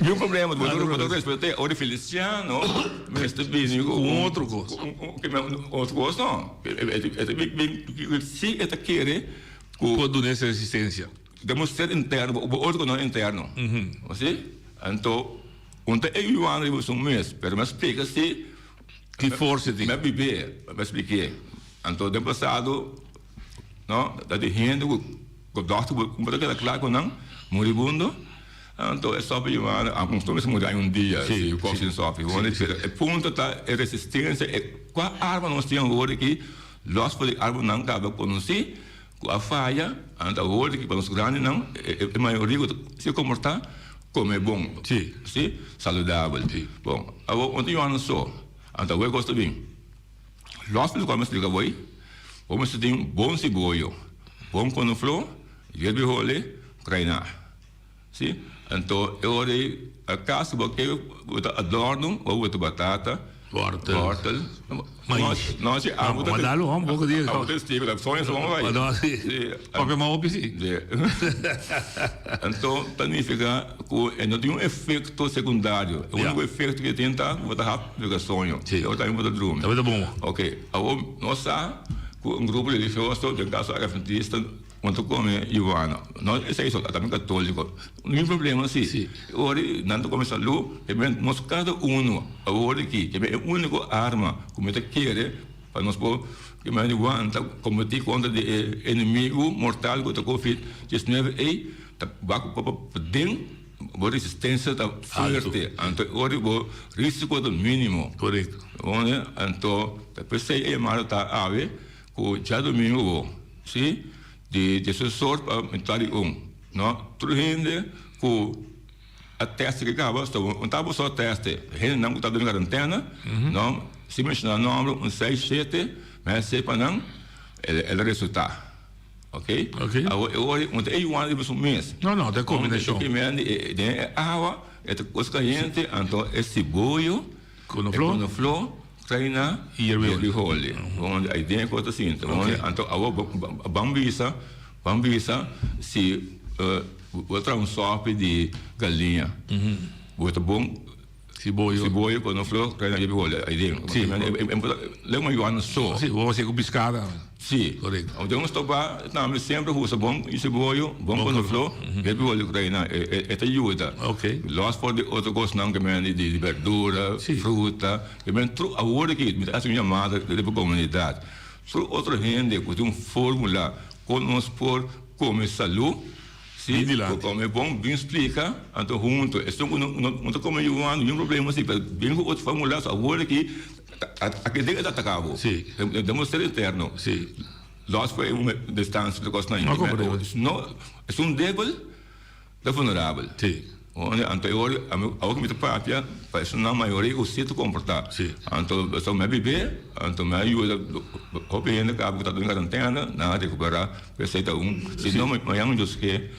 E o problema do respeito o de Feliciano, mas também com outro gosto. Outro gosto não. Se é querer quando nessa resistência. Demonstrar interno, o outro não é interno. Você? Então, ontem eu ando em um mês, mas pega se que força tem. Me bebê, me expliquei. Então, do passado, não, da de renda, o doutor, como é claro que não, moribundo. Então, é só para eu costumo mudar um dia, se o corpo sofre. O ponto tá é resistência, é qual arma nós temos agora aqui, nós podemos arma não cabe com si, com a falha, então agora que para os grandes não, é maioria se comportar como é bom, sim, saudável, bom. Agora ontem eu não sou. Então, eu gosto bem. Nós podemos explicar hoje, vamos ter um bom ceboio, bom couve-flor, gerbe rolê, treinar. Sim? Então, eu olhei a casa, porque eu adorno, ou boto batata, hortel, nós vamos dar um pouco de a outra estica da sonha só vai. Porque mal opisi. Então, planifica que não tem um efeito secundário. O único efeito que tem tá botar rápido o sonho. Eu também botar drum. Tá bom. Ok. Nós tá com um grupo religioso, de caso adventista, quando come Ivana, não é isso, também católico, não tem problema assim. Agora, não come saúde, nós cada agora aqui, é a única arma que nós queremos para nós poder que mais aguenta combater contra o inimigo mortal que o Covid-19 e vai para dentro a resistência está forte, então agora o risco é mínimo. Correto. Então, depois é mais tá ave que já domingo sim de assessor para mental não tudo gente que a teste que acaba não estava só teste gente não está dando quarentena não se menciona número 6 7 mas se para não ele resultado ok agora onde é um mês não tem combinação que me de água é coisa quente então esse boio com flor treina e ervilhole onde a ideia é coisa assim então a bambisa se outra sopa de galinha muito bom se boio quando flor treina e ervilhole a ideia é uma iguana só sim você com piscada sim correto então estava não sempre usa bom esse boio bom quando flor ervilhole treina é ajuda ok los for de outra coisa não que me de verdura fruta que me tru a hora que me faz minha amada da comunidade só outra gente com uma fórmula conosco por como saúde sim como é bom bem explica então junto isso não como eu ando nenhum problema assim bem com outra fórmula a hora que aquele dia está acabado sim demonstra eterno sim nós foi uma distância de costa não é um débil da vulnerável sim onde anterior a que me papia para isso na maioria o sítio comportar sim então só me beber então me ajuda o bem que está em quarentena na recuperar receita se não amanhã não diz que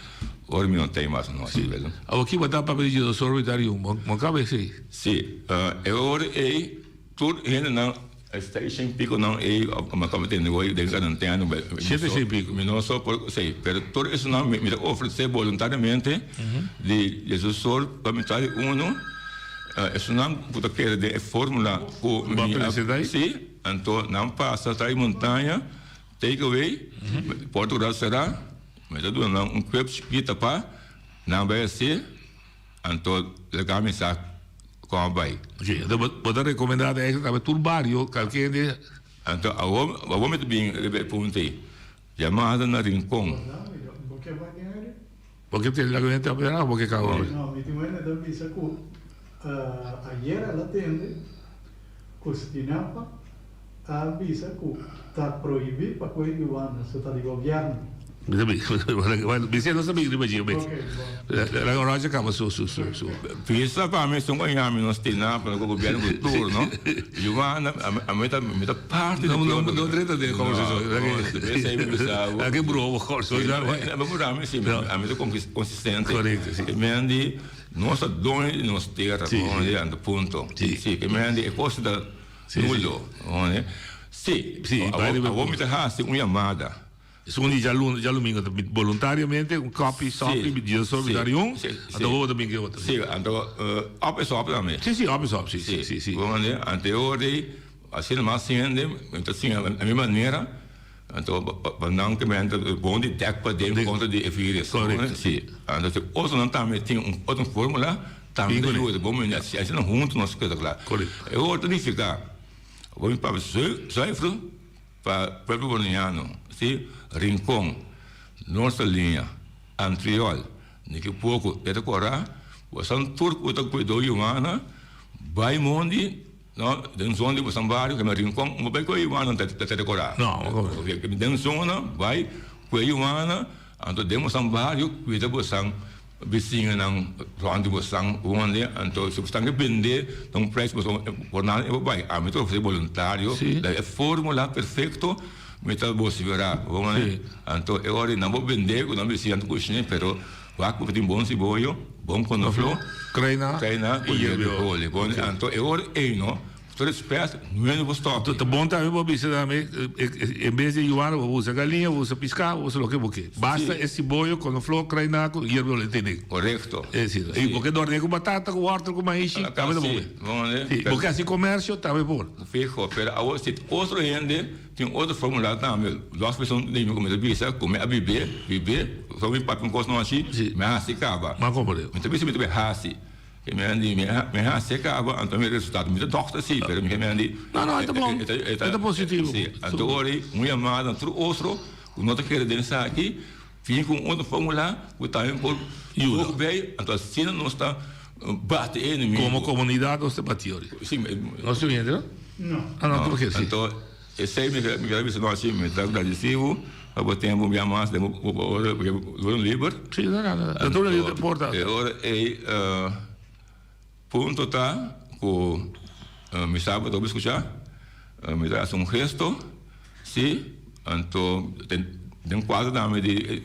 hoje não tem mais não assim velho aqui botar para pedir do sorvetário não cabe sim agora é tudo ainda não station pico não é uma competência de quarentena 7 pico não só por sei pero tudo isso não me oferecer voluntariamente de Jesus para me dar isso não puta querer de fórmula com sim então não passa tá em montanha take away Portugal será mas eu não quebra chiquita para não vai ser então legal me sabe como vai então pode recomendar é que tu barrio qualquer dia então a homem também perguntei chamada na Rincón porque tem la gente a ver porque cago no mi timone também sacou ayer ela atende Costinapa a visa que está proibido para coisa de Ivana isso está de governo Bisa não sabia que imagina bem. La conosce acaba su. Pisa para mim são ganhar menos tina para o governo futuro, não? Ivana a meta parte não trata de conversação. Aqui bro, corso já. Mas por mim sim, a meta consistente. Correto. Que me andi nossa dona nos terra, onde anda ponto. Sim, que me andi é coisa da nulo, onde? Sim, a vou me dar uma chamada. Sono già lungo volontariamente un copy sopri di solidarium andavo da binge outro sì andavo up também sì up sì quando anteriore assim mais sendo então assim a minha maneira então não que me anda bom de deck para dentro contra de vírus sì então outro não também tem outra fórmula também ajuda bom me assim não junto nós coisa claro é outro de ficar vou para Zuivro para próprio Boniano sim Rincón, nossa linha, Antriol, que pouco é decorar, você não turco da cuidou humana, vai mundi, não, dentro zona de Sambario, que é Rincón, não vai cuidar humana até decorar. Não, dentro zona vai cuidar humana, então dentro Sambario cuida você vizinho não, onde você onde, então se você tem que vender, então preço você por nada vai, a mim fazer voluntário, é fórmula perfeito. Metal bolsa verá, vamos né? Então agora não vou vender, não vou ser anticoxinha, pero vai com um bom ceboio, bom quando flor, treina e ervilhole. Então agora não, Toda espécie, não é no stop. Tá bom também, Bobi, também, em vez de Joana, usa galinha, usa pescar, usa o que. Basta esse boio, quando o flor cai na água, e ele não tem. Correto. É sim. E porque dorme com batata, com horta, com maíz, também é bom. Porque assim comércio, também é bom. Fico, pero agora, se outro gente, tem outro formulário também. Nós pessoas nem comer bisa, comer a viver, só me papo com coisa não assim, mas assim acaba. Mas como é? Então, isso me também assim. Que me andi, me acaba, então o resultado me doctor sim, pero me andi. Não, é bom. É positivo. Sim, então agora, chamada, outro, o nosso querendo aqui, fica com outro formulário, o também por o bem, então assim não está bate inimigo. Como comunidade, nós batemos. Sim, não se entende? Não. Ah, não, por que sim? Então, esse aí me quero não assim, me está agradecido. Eu tenho um bom mais, o livre. Sim, não. Eu estou ali porta. Agora ponto tá com me sabe do escutar me dá gesto sim então tem quadro da de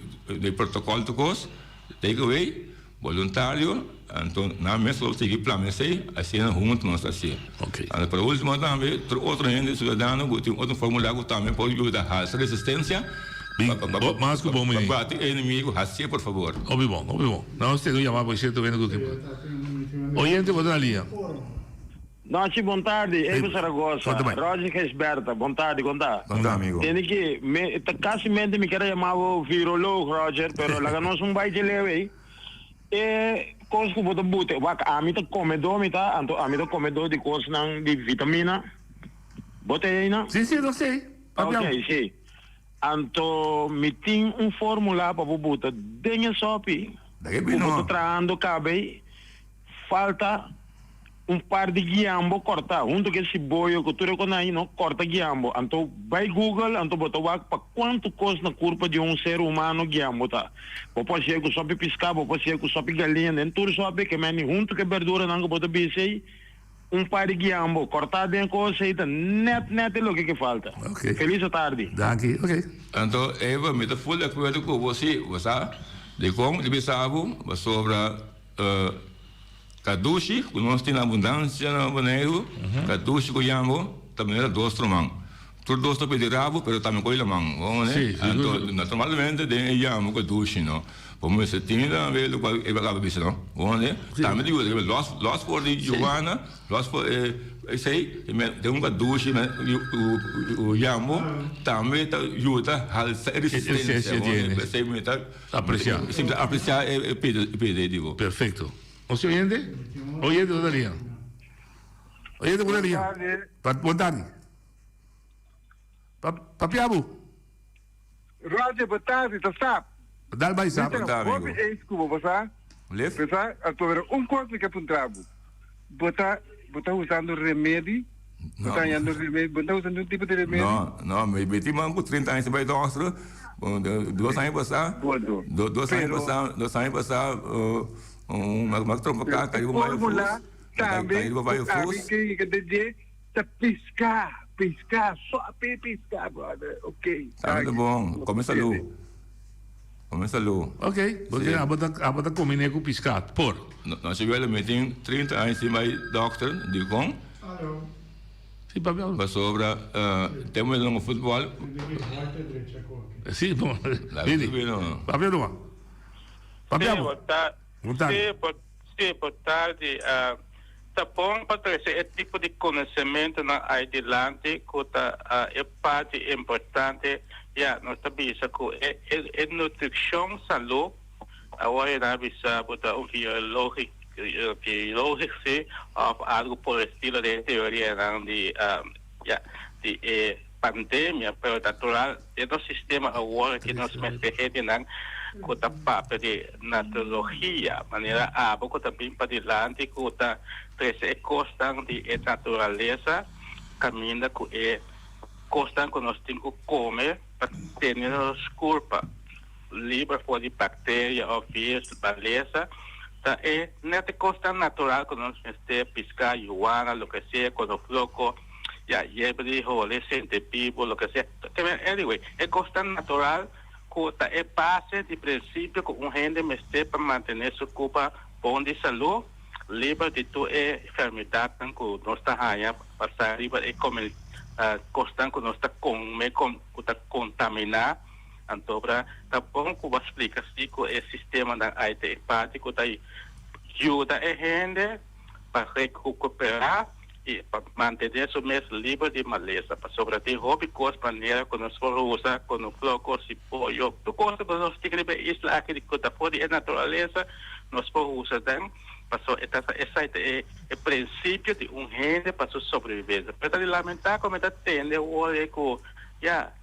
protocolo de coisa take away voluntário então na mesma seguir plano sei assim junto nós assim ok para o último também outro gente cidadano que tem outro formulário também pode ajudar a resistência mais que bom menino bate inimigo assim por favor óbvio bom não você não chamar por certo vendo do que Oyente, vou na linha. Noite, boa tarde. Eu Saragossa. Roger Resberta, boa tarde, conta. Conta, amigo. Tem que, quase mente me queria chamar o virologo, Roger, pero lá nós não vai te levar. E coisa que eu vou botar, a mim tá comedor, a mim tá comedor de coisa de vitamina. Botei aí, não? Sim, não sei. Ok, sim. Então, me tem formulário para botar. Denha sopi. Eu vou traindo cabe. Falta par de guiambo cortar, junto com esse boio que tu reconhece, não corta guiambo. Então, vai Google, então bota para quanto custa na curva de ser humano guiambo, tá? Pode ser que só piscar, pode ser que só galinha, nem tudo só que meni junto com verdura, não bota bisei, par de guiambo, cortar dentro coisa, net é o que falta. Okay. Feliz tarde. Daqui, ok. Então, Eva, me dá full de acordo com você, de como ele sabe sobre Kadushi, que nós temos abundância no Boneiro, Kadushi que chamamos, também era dois tromão. Tudo dois estão pedindo rabo, mas também com ele mão, né? Então, naturalmente, tem chamamos Kadushi, não? Como você tinha, também, o qual ele acaba de não? Né? Também digo, nós por de Giovanna, nós por, sei, tem Kadushi, o chamo, também ajuda a resistência, você me está apreciar. Sim, apreciar e pedir, digo. Perfeito. O senhor oyente? Oyente, boa linha. Oyente, boa linha. Boa tarde. Papiabu. Roger, boa tarde, tá sabe? Dá mais sabe. Como é isso que eu vou fazer? Pensar, estou vendo coisa que é apontado. Botar usando remédio. Botar usando um tipo de remédio. Não, me meti manco 30 anos para ir 2 anos passar. 2 anos passar. Uma trompa cá, caiu uma fórmula também, que dizer, piscar, só piscar, brother, ok. Tá muito bom, começa ali. Ok, porque a bota combina com piscar, por? Nós tivemos meeting 30 anos e mais doctor, de com? Sim, papel. Sobre, temos no futebol. Sim, bom. Papel não. Papel. Sim, boa tarde. Tá bom para trazer esse tipo de conhecimento na adelante, que é parte importante. Nós sabemos que é nutrição, saúde, agora nós sabemos que biológico, algo por estilo de teoria de pandemia, pero natural, é um sistema agora que nós mexemos kota papo de naturologia, maneira abo também para adelante, kota treze costan de natureza, caminha com costan que nós temos que comer para ter nos culpa livre de bactérias ou vírus, beleza. Tá é nete costan natural que nós temos piscar, iguana, lo que seja, quando floco, yebre, role, sente vivo, lo que seja. Anyway, é costan natural. É base de princípio que gente me para manter sua culpa bom de saúde, livre de tu enfermidade que nós está aí passar livre e como costan que nós está contaminar então tá bom que você explica se que o sistema da IT hepático tá ajuda a gente para recuperar e para manter isso mesmo livre de maleza para sobretudo hobby coisa maneira que nós vamos usar quando coloco se pollo tu coisa que nós tem que isso aqui que tá fora da natureza nós vamos usar também para essa é o princípio de gente para sobreviver para lamentar como está tendo o olho que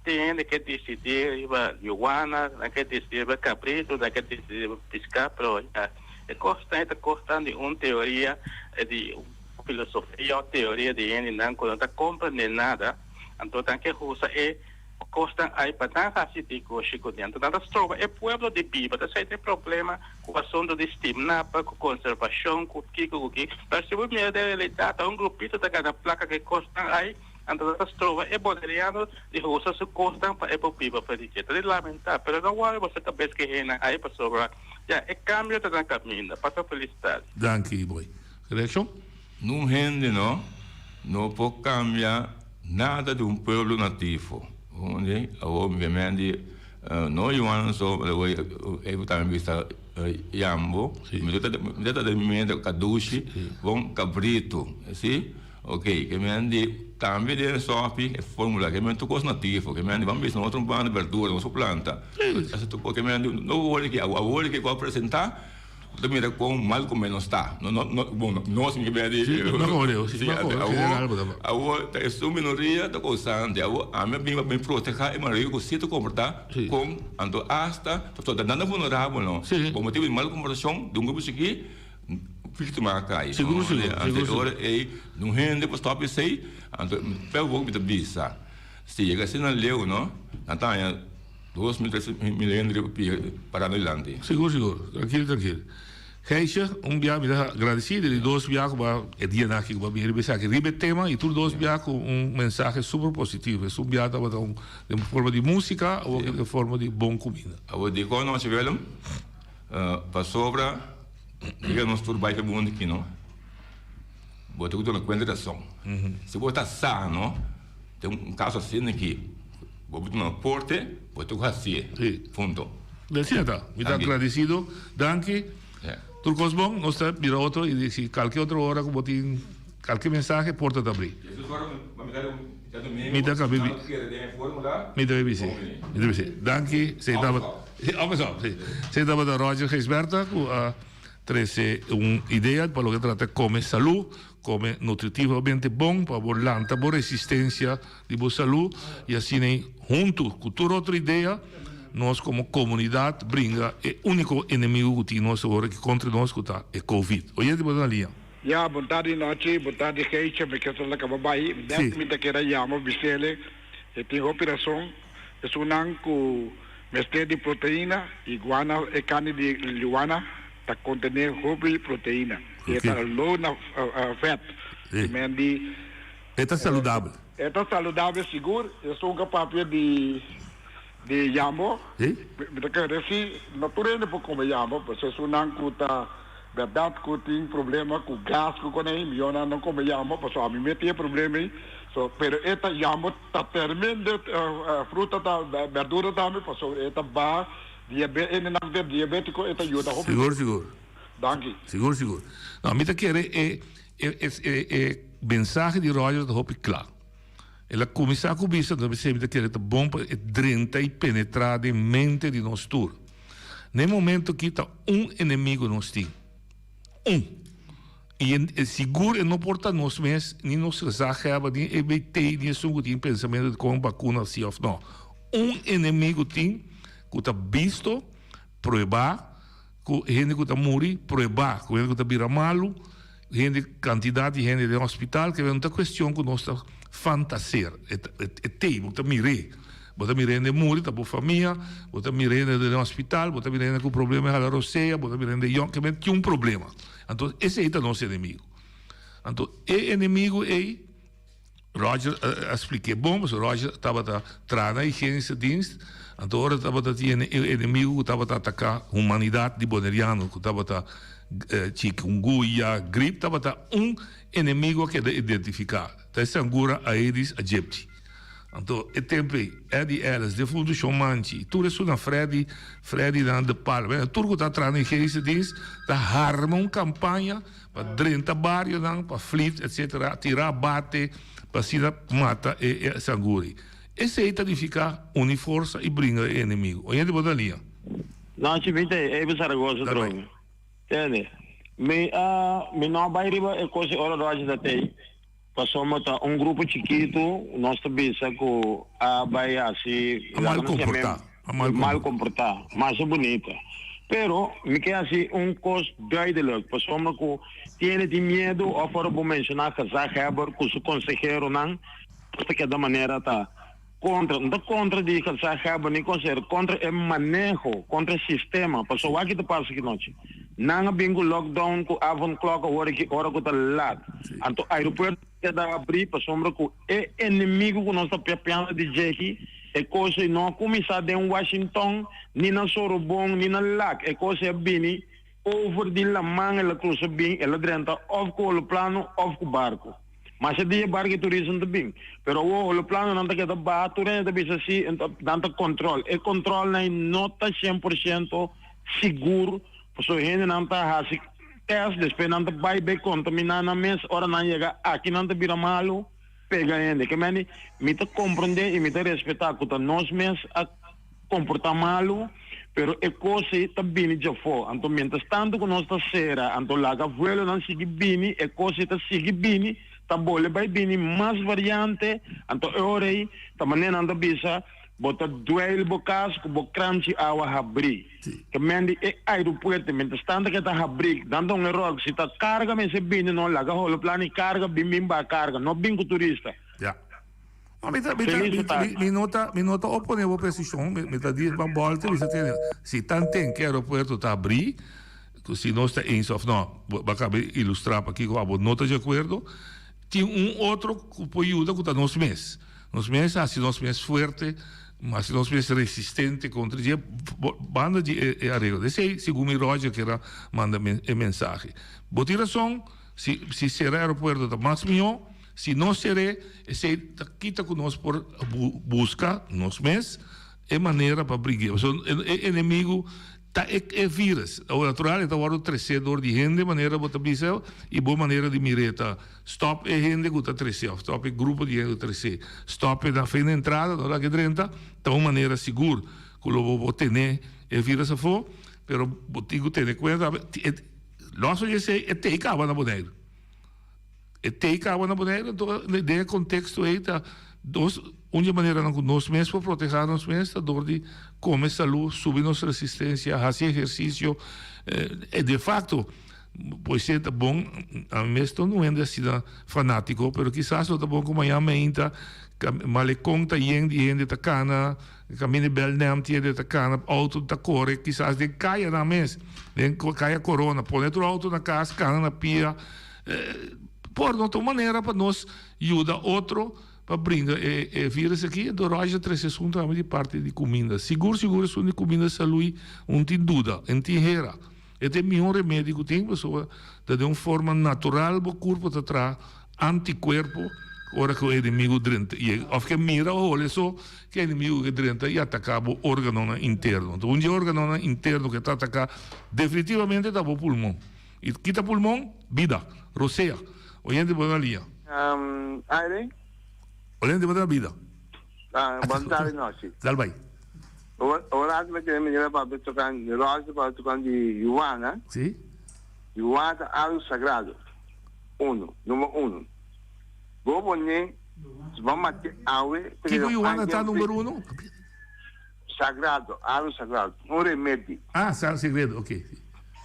tem que decidir Iguana que decidir cabrito que decidir pescar pero é constante uma teoria de filosofia ou teoria de gente não quando está compreendendo nada então tem que usar constante aí para não fazer de coisa com dentro então trova é pueblo de Biba tá sem problema com o assunto de estima para com conservação com que mas se o meu dele tá grupito da cada placa que constante aí então trova é poderiano de usar su constante para Biba para dizer é lamentável pero não vale você cabeça que rena aí para sobrar é cambio tá na caminho para felicidade Danke boy reação não rende não pode cambiar nada de um pueblo nativo onde obviamente nós vamos eu também vista Yambo me dá de mim caduche bom cabrito assim ok que me ande também de sopi é fórmula que me tu coisa nativo que me ande vamos ver outro bando de verdura nossa planta essa tu porque me ande não olhe que que vou apresentar tu mira com mal como não está bom nós me bem de a é uma minoria da coisa a minha bem proteger e maneira que se tu comportar com ando hasta tu dando vulnerável não por motivo de mal comportação de grupo aqui vítima cai seguro agora é não rende para stop sei ando pelo vou me bisa se chega assim não leu não então 2.000 3.000 milhões para adelante seguro tranquilo Geisha, dia me dá agradecido de dois viagens para dia na que vai vir pensar que ribe tema e tudo dois viagens com mensagem super positivo. É viagem de forma de música ou de forma de boa comida. Eu digo nós tivemos para sobra diga nós tudo vai ter bom aqui não. Botou tudo na consideração. Se botar sano, tem caso assim aqui. Botou na porta, botou assim. Ponto. Decida, me dá agradecido. Danke. Tudo coisa bom, nós estamos vir outro e se qualquer outra hora que botem qualquer mensagem, porta de abrir. Me dá que bebi. Me dá bebi sim. Danke, se estava da Roger Geisberta com a trazer uma ideia para o que trata como saúde, como nutritivamente bom para voltar boa resistência de boa saúde e assim junto com toda outra ideia nós como comunidade brinca o único inimigo que nós agora que contra nós que está é Covid. Hoje depois na linha. Boa tarde noite, boa tarde Keisha, me quero lá que vai, me te quero chamar Vicele, tem operação, é um com mestre de proteína, iguana e carne de iguana, tá contém hobby proteína, e tá low na fat, mendi. É saudável. É saudável seguro, é só capaz de Yambo, porque naturalmente por como Yambo, porque se não cuta verdade que tem problema com gás com nem milhona não como Yambo, porque a mim me tem problema aí, so pero eta Yambo tá terminando fruta da verdura também, porque eta ba diabético eta ajuda. Seguro. Danke. Seguro. Não, me tá querer é mensagem de Roger da Hope claro. Ela começa a cobrir, deve ser que é bom para drentar e penetrar em mente de nós todos. No momento que está inimigo nós temos. E é seguro não porta nós mesmos, nem nos exagera, nem EBT, nem isso que tem pensamento de como vacuna se ou não. Inimigo tem que está visto, provar, que gente que está morrer, provar, que gente que está vira malo, quantidade de gente no hospital, que é uma questão que nós está fantasia, bota mirare de muri, tá por família, bota mirare no hospital, bota mirare com problema na roceia, bota mirare que tem problema. Então esse é o nosso inimigo. Então o inimigo é Roger expliquei bom, mas Roger estava trana a higienistendienst, então agora estava tinha inimigo que estava atacar a humanidade de boneriano, que estava chikungunya, gripe, estava inimigo que é identificar. Então sangura a Aedes aegypti. Então, é tempo Eddie Ellis, de fundo Chomanchi, tudo isso na Freddy na de Palma, tudo que está trana a higienistendienst, está arma uma campanha para drentar barrio, para flit, etc., tirar bate, para se mata e sanguri. Esse aí está de ficar une força e brinca o inimigo. Olha de botalia. Não, te vinte é para Saragossa, droga. Entende? Me não vai riba é coisa hora Roger da tem. Passou um grupo chiquito, nós também que vai assim mal comportar, mas é bonita. Pero me quer assim coisa duidelijk. Passou que tiene de medo ou para mencionar que já Heber com seu consejero não, porque da maneira tá contra de que já Heber nem conselho, contra o manejo, contra o sistema. Passou aqui te passa que noite. Não bingo lockdown com avant clock hora que tá lá. Então aeroporto que dá abrir passou que é inimigo que nós tá pepeando de jeito. É coisa não começar em Washington, nem na Sorobon, nem na LAC. É coisa bem over de la manga, ela cruza bem, ela drenta ou com o plano ou com o barco. Mas é dia barco e turismo também. Pero o plano não está que está turista também assim, não está controle. É controle não está 100% seguro, porque a gente não está assim teste, depois não está vai contaminar na mesa, ora não chega aqui não está vira malo. Pega ainda, que me te compreender e me te respeitar que nós mesmos a comportar malo, pero é coisa também já foi. Então, mientras tanto que nós está será, então lá que vuelo não sigue bem, é coisa está sigue bem, tá bole vai bem mais variante, então é hora aí, tá maneira anda bisa, bota duel bocas, que bo crunchy awa abrir. Que me é aeroporto, mientras tanto que tá abrir, dando erro, se tá carga me se bem não lá, que o plano carga bim ba carga, não bem com turista. Ja. Maar me nota opone op precisão, me tá diz uma volta, me tem, se tanto que o aeroporto tá abrir, se não está eens of não, vai caber ilustrar para aqui com a nota de acordo, tem outro que ajuda que tá nos meses. Nos meses, assim, nos meses forte, mas nós somos resistentes contra a banda de arreglo. Desse segundo o Roger que era manda mensagem. Botiração, se será aeroporto da mais melhor, se não será, esse quita conosco por busca nos meses, é maneira para brigar. O inimigo é vírus. O natural é o trecedor de gente, de maneira para bisel e boa maneira de mireta. Stop é gente que está trecendo, stop é grupo de gente que trecendo. Stop é na frente da entrada, não é que drenta, tá uma maneira segura que eu vou ter é vírus a for, pero botigo ter conta, nosso já sei é ter cava na boneira. É ter cava na boneira, então de contexto aí tá dos uma maneira não nós mesmos para proteger nós mesmos, dor de comer saúde, subir nossa resistência, fazer exercício, de facto, pois é bom, a mesmo não é assim fanático, mas quizás é bom como amanhã ainda, malecão tá gente tá cana, caminho belnem tiene tá cana, auto tá corre, quizás de caia na mesa, de caia corona, põe outro auto na casa, cana na pia, por outra maneira para nós ajuda outro para brincar vírus aqui do Roger 360 de parte de comida seguro são de comida saúde não tem dúvida não tem era é o melhor remédio que tem pessoa de uma forma natural o corpo te traz anticorpo ora que o inimigo drenta e of que mira olha só que o inimigo que drenta e ataca o órgão interno então um órgão interno que está atacando definitivamente está o pulmão e quita pulmão vida roceia olhando para a linha Aire? Olhando para a vida. Boa tarde, noite. Dal vai. Ora, me tem melhor para tocar de rosa, para tocar de Ioana. Sim. Ioana, algo sagrado. Número 1. Vou boné, vamos ter aue. Que o Ioana está número 1? Sagrado, algo sagrado. Um remédio. Ah, segredo, ok.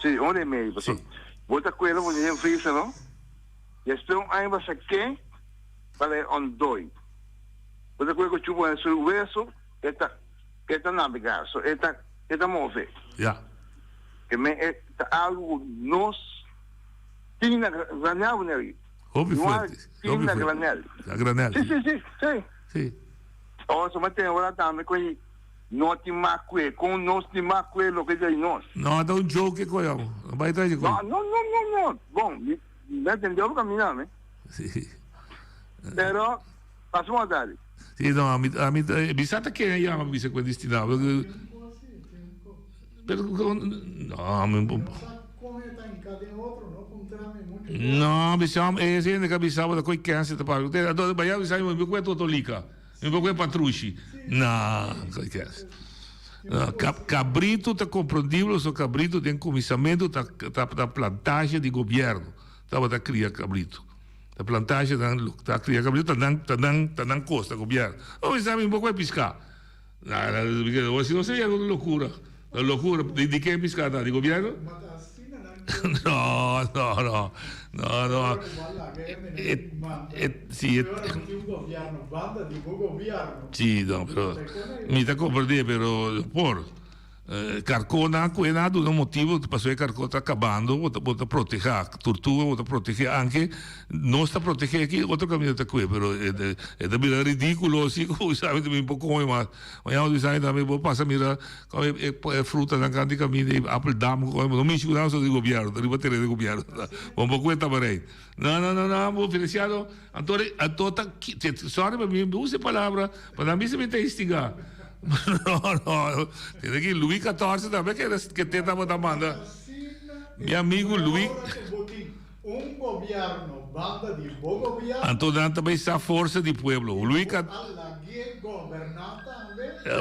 Sim, um remédio. Sim. Bota com ele, boné, frisa, não? E espero ainda você quer para on doi. Bota com ele, chuva, o verso, está navegar, está mover. Já. Que me é algo nós tinha ganhado nele. Hobby não há Fuentes. time na granel. A granel. Sim. Então, só tem agora também com não te maque, com nós te maque, lo que é nós. Não, dá um jogo que coiamo. Vai estar de coisa. Não. Bom, não entendeu o caminho, né? Sim. Pero, passou uma tarde. Sim, não, a mim, bisata que é a bisa com destinado. Não, bisama, é assim que bisama da coi câncer da para. Então, vai bisama, me cuento tolica. Me cuento patruchi. Não, coi câncer. Cabrito está compreendível, o cabrito tem comissamento da plantagem de governo. Estava a criar cabrito. A plantagem está criar cabrito, está dando costa governo. O bisama me cuento pescar. Não seria loucura. La loucura di che pescata di governo? No. Sì, no, però mi sta comprendendo, però por Carcona, quenato un motivo per Carcona sta acabando, vuole proteggere tortura, vuole proteggere anche, non sta proteggendo chi, altro cammino da qui, però è davvero ridicolo, sì, come sai, un po' come, ma io sai, da me passa mira come frutta da canti cammini, apple dam, come non mi ci guardavo di governo, da ribattere di governo, un po' questa parei. No, Feliciano, Antore, sorry, ma mi usa palavra, ma mi si mette a istigare. No, tiene que Luís XIV também que tenta botar manda. Meu amigo Luís. Governo, banda de bom governo. Então também essa força do povo. O Luís XIV.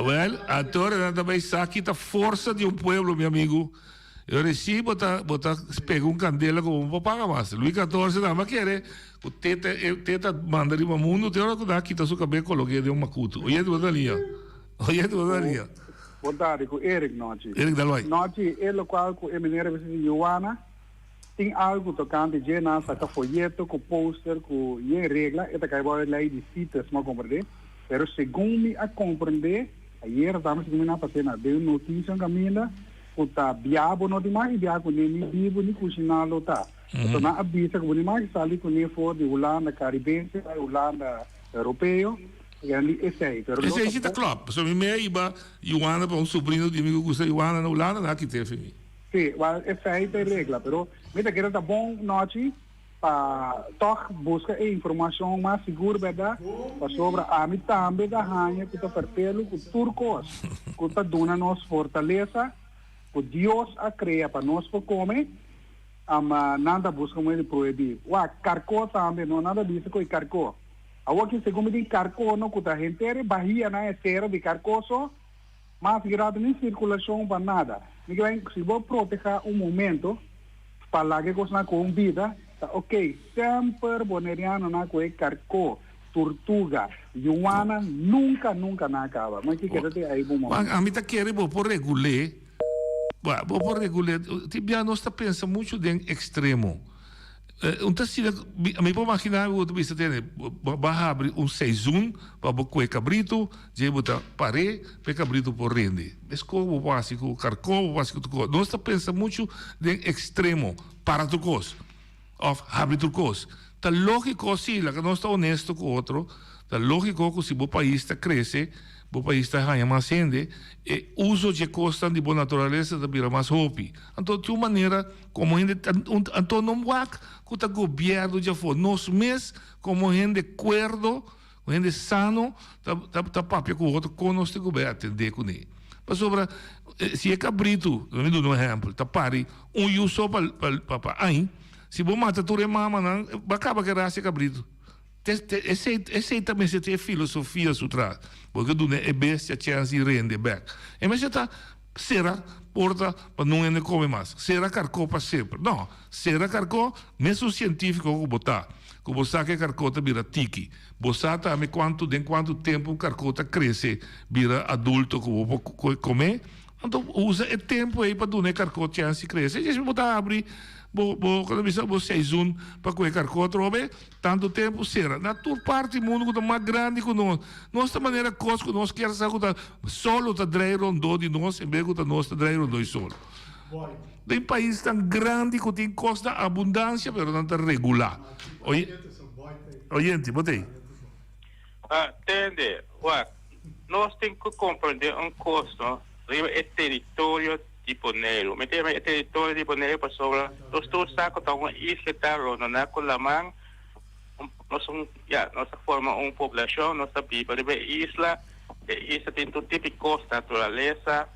Well, agora também aqui a força de povo, meu amigo. Eu recebo pega candela como um paga mais. Luís XIV também quer. O teta manda de um mundo, tem hora que dá aqui tá sua cabeça coloquei de macuto. Olha tu ali. Olha tu ali. Boa tarde, com Eric Nochi. Eric Dalwai. Nochi, ele qual com a menina de Joana tem algo tocante de nasa, com folheto, com pôster, com regra, e tá vai lei de citas, mas compreender. Pero segundo me a compreender, ayer estamos combinando para cena de notícia caminha, o tá biabo não demais, biabo nem vivo nem cozinhar tá. Então na avisa que demais sali com nem for de Holanda caribense, Holanda europeu. Esse aí está claro. Só me iba Joana para um sobrinho de amigo que usa Joana na Holanda, lá que teve. Sim, essa aí tem regra, pero me tá querendo bom noite para toch buscar informação mais segura, verdade? Para sobre a mim também da rainha que tá perpelo com turcos, que tá dando nos fortaleza, que Deus a cria para nós por comer, nada busca muito proibir. Carco também não nada disso com carco. Aqui segundo me carco não que a gente bahia na esfera de carcoso, mas grado nem circulação para nada. Ninguém se vou proteger momento para que coisa com vida, ok, sempre boneriano na com carco, tortuga, Joana nunca na acaba. Mas que quer dizer aí bom. A mim tá querendo por regular, por regular, tipo já nós tá pensando muito em extremo. Então, se a mim pode imaginar o que você tem, vai abrir 6-1 para botar cabrito, já botar parede, para cabrito por rende. Escovo básico, carcó básico, nós está pensando muito em extremo para tu coisa, ou abre tu coisa. Tá lógico sim, que nós está honesto com o outro, tá lógico que se o país está cresce, o país está ganhando mais gente, e uso de costa de boa natureza está virando mais hobby. Então, de uma maneira, como a gente, então não vai que o governo já foi, nós mesmos, como gente de acordo, gente sano, está papel com o outro, com o nosso governo, atender com ele. Mas sobre, se é cabrito, me dou um exemplo, está pari, eu só para aí, se você mata tudo é mama, vai acabar que raça cabrito. Esse também se tem filosofia sutra, porque do é bestia chance de render back. E mas está será porta para não ainda comer mais. Será carcó para sempre. Não, será carcó mesmo científico que botar. Que você que carcó tá vira tiki. Você tá me quanto tempo o carcó tá cresce, vira adulto que vou comer. Então usa o tempo aí para doer carcó chance de crescer. E se botar abrir quando você é para comer carcó, trobe tanto tempo será. Na tua parte do mundo que é mais grande que nós. Nossa maneira coisa que nós queremos saber solo está dreiro de nós, em vez de nós está dreiro dois solo. Tem país tão grande que tem costa abundância, mas não está regular. Oyente, botei. Entende? Nós temos que compreender um custo, é território de Bonaire. Mas é território de Bonaire para sobre, nós todos sabemos que uma isla está na Colamang, nós formamos uma população, nós vivemos na isla tem todo tipo de costa, natureza,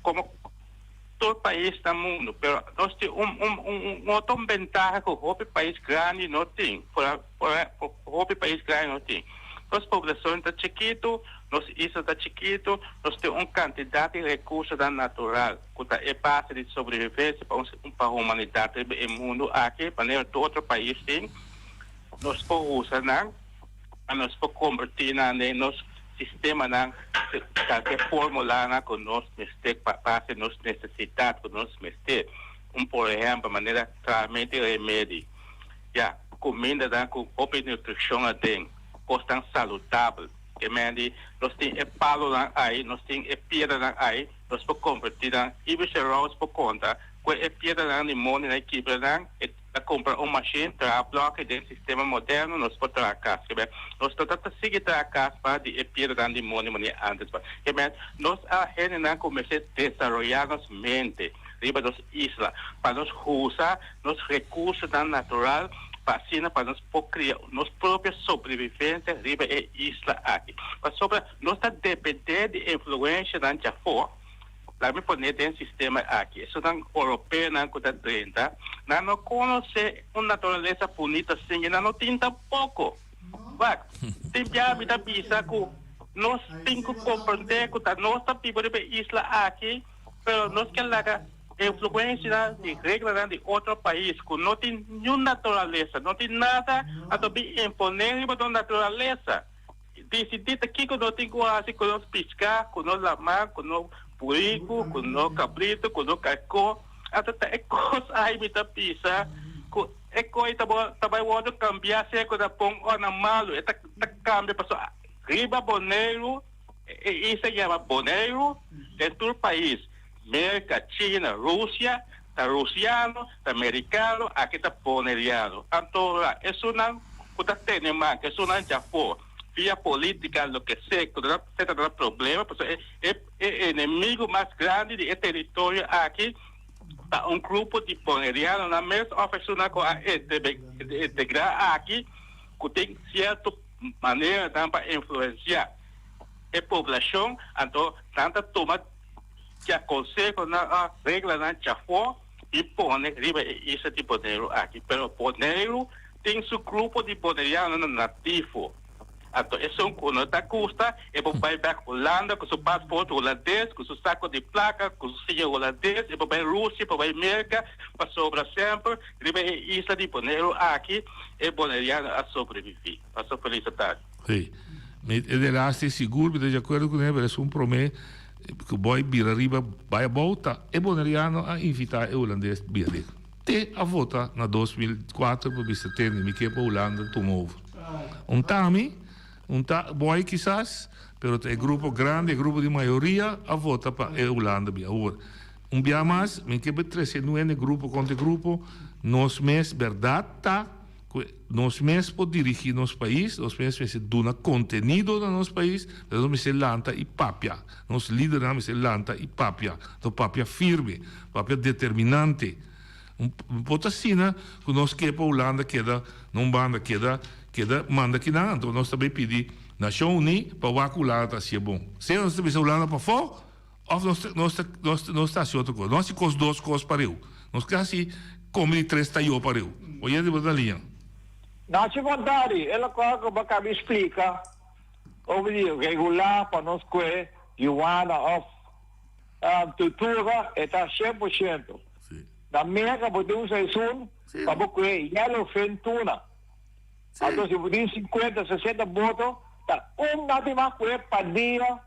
como todo país do mundo, mas nós temos outra vantagem que o país grande não tem, o país grande não tem. Nossa população está chiquito, nossa isla está chiquito, nós temos uma quantidade de recursos naturais que é base de sobrevivência para a humanidade no mundo aqui, para que outro país tem. Nós podemos usar, nós podemos convertir no nosso sistema, qualquer fórmula que nós temos para base de nossas necessidades, que nós temos. Por exemplo, maneira realmente remédio. Comida com boa nutrição tem. Costa saudável, que nós temos palo aí, nós temos pedra aí, nós podemos convertir e você rosa por conta, com pedra limão na equipe comprar uma machine para bloquear dentro do sistema moderno, nós podemos trabalhar, nós estamos seguindo trabalhar para de pedra limão antes, nós a gente começar a desenvolver nossa mente, riba das islas, para nós usar nossos recursos naturais para nós criar nossa própria sobrevivência riba a isla aqui. Mas sobre nós depender de influência da Jafó, lá me pôr dentro do sistema aqui. Isso é europeu, não é 30. Não conhece uma natureza bonita assim, não tem tão pouco. Tem já me dá pisa que nós temos que compreender que nós vivemos na isla aqui, mas nós queremos influência de regras de outro país que não tem nenhuma natureza, não tem nada a imponer da natureza. Decidir aqui que nós temos que fazer, que nós pescar, que nós lamar, que nós purico, que nós cabrito, que nós cacó, até é coisa aí me dá pisa, que é coisa também pode cambiar, se é que dá pão ou na malo, é cambia para riba Bonaire, isso se chama Bonaire, dentro do país. América, China, Rússia, está russiano, está americano, aqui está bonaireano. Então, isso não tem mais, isso não já foi. Via política, lo que seja, você tem problema, porque é inimigo mais grande do território aqui, está um grupo de bonaireanos, na mesma oficina com a integrar aqui, que tem certa maneira para influenciar a população, então, tanta toma que aconselho na regra na Jafó e põe riba esse tipo de aqui. Pero Bonaire tem seu grupo de bonairianos nativo. Então, esse é um que não está custa, e vai para a Holanda, com seu passaporte holandês, com seu saco de placa, com seu sello holandês, e vai para a Rússia, para a América, para sobrar sempre, riba isso de Bonaire aqui, e bonairiano a sobreviver. Passou felicidade. Sim. E de lá, se seguro, de acordo com ele, é um promessa que o boy vira arriba, vai a volta, e bonaireano a invitar o holandês vir. Te a vota na 2004, para você ter me que para a Holanda tomou. Tami, boy quizás, pero é grupo grande, grupo de maioria, a vota para a Holanda. Dia mais, me que betrecer no grupo contra grupo, nós mesmos, verdade, tá? Nós mesmos podemos dirigir nosso país, nós mesmos damos conteúdo no nosso país, nós vamos ser lanta e papia. Nós lideramos ser lanta e papia. Então, papia firme, papia determinante. Pode assim, que nós que para a Holanda queda, não banda queda, manda que não. Então, nós também pedimos Nação Unida para o Holanda ser bom. Se nós temos a Holanda para fora, nós estamos outra coisa. Nós temos duas coisas para eu. Nós quase comemos 3 taiô para eu. Olha de boa linha. Na secundária, ela coloca para me explica, regular para nós que Joana of cultura está 100%. Na América, podemos usar isso para que yellowfin tuna. Então, se você 50, 60 votos, tá nada mais que para dia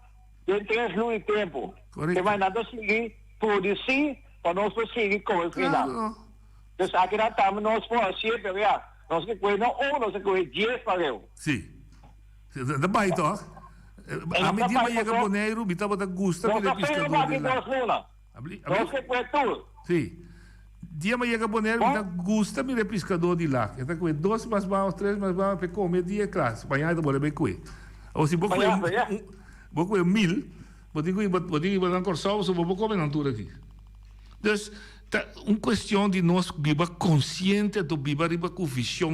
de 3 anos de tempo. Você vai nada seguir, produzir, para nós seguir com o final. Então, aqui estamos nós por assim, nós que não nós que 10 para eu. Sim. Da baita, a medida que chega Bonaire, me estava da gusta de pescador. Não se pode tudo. Sim. Dia mas chega Bonaire, então gusta me pescador de lá. Então com 2 mais baixos, 3 mais baixos, para comer dia classe. Amanhã eu vou bem com ele. Ou se vou com 1000, vou digo na Corsol, só vou comer na altura aqui. Então, uma questão de nós viver consciente do viver com visão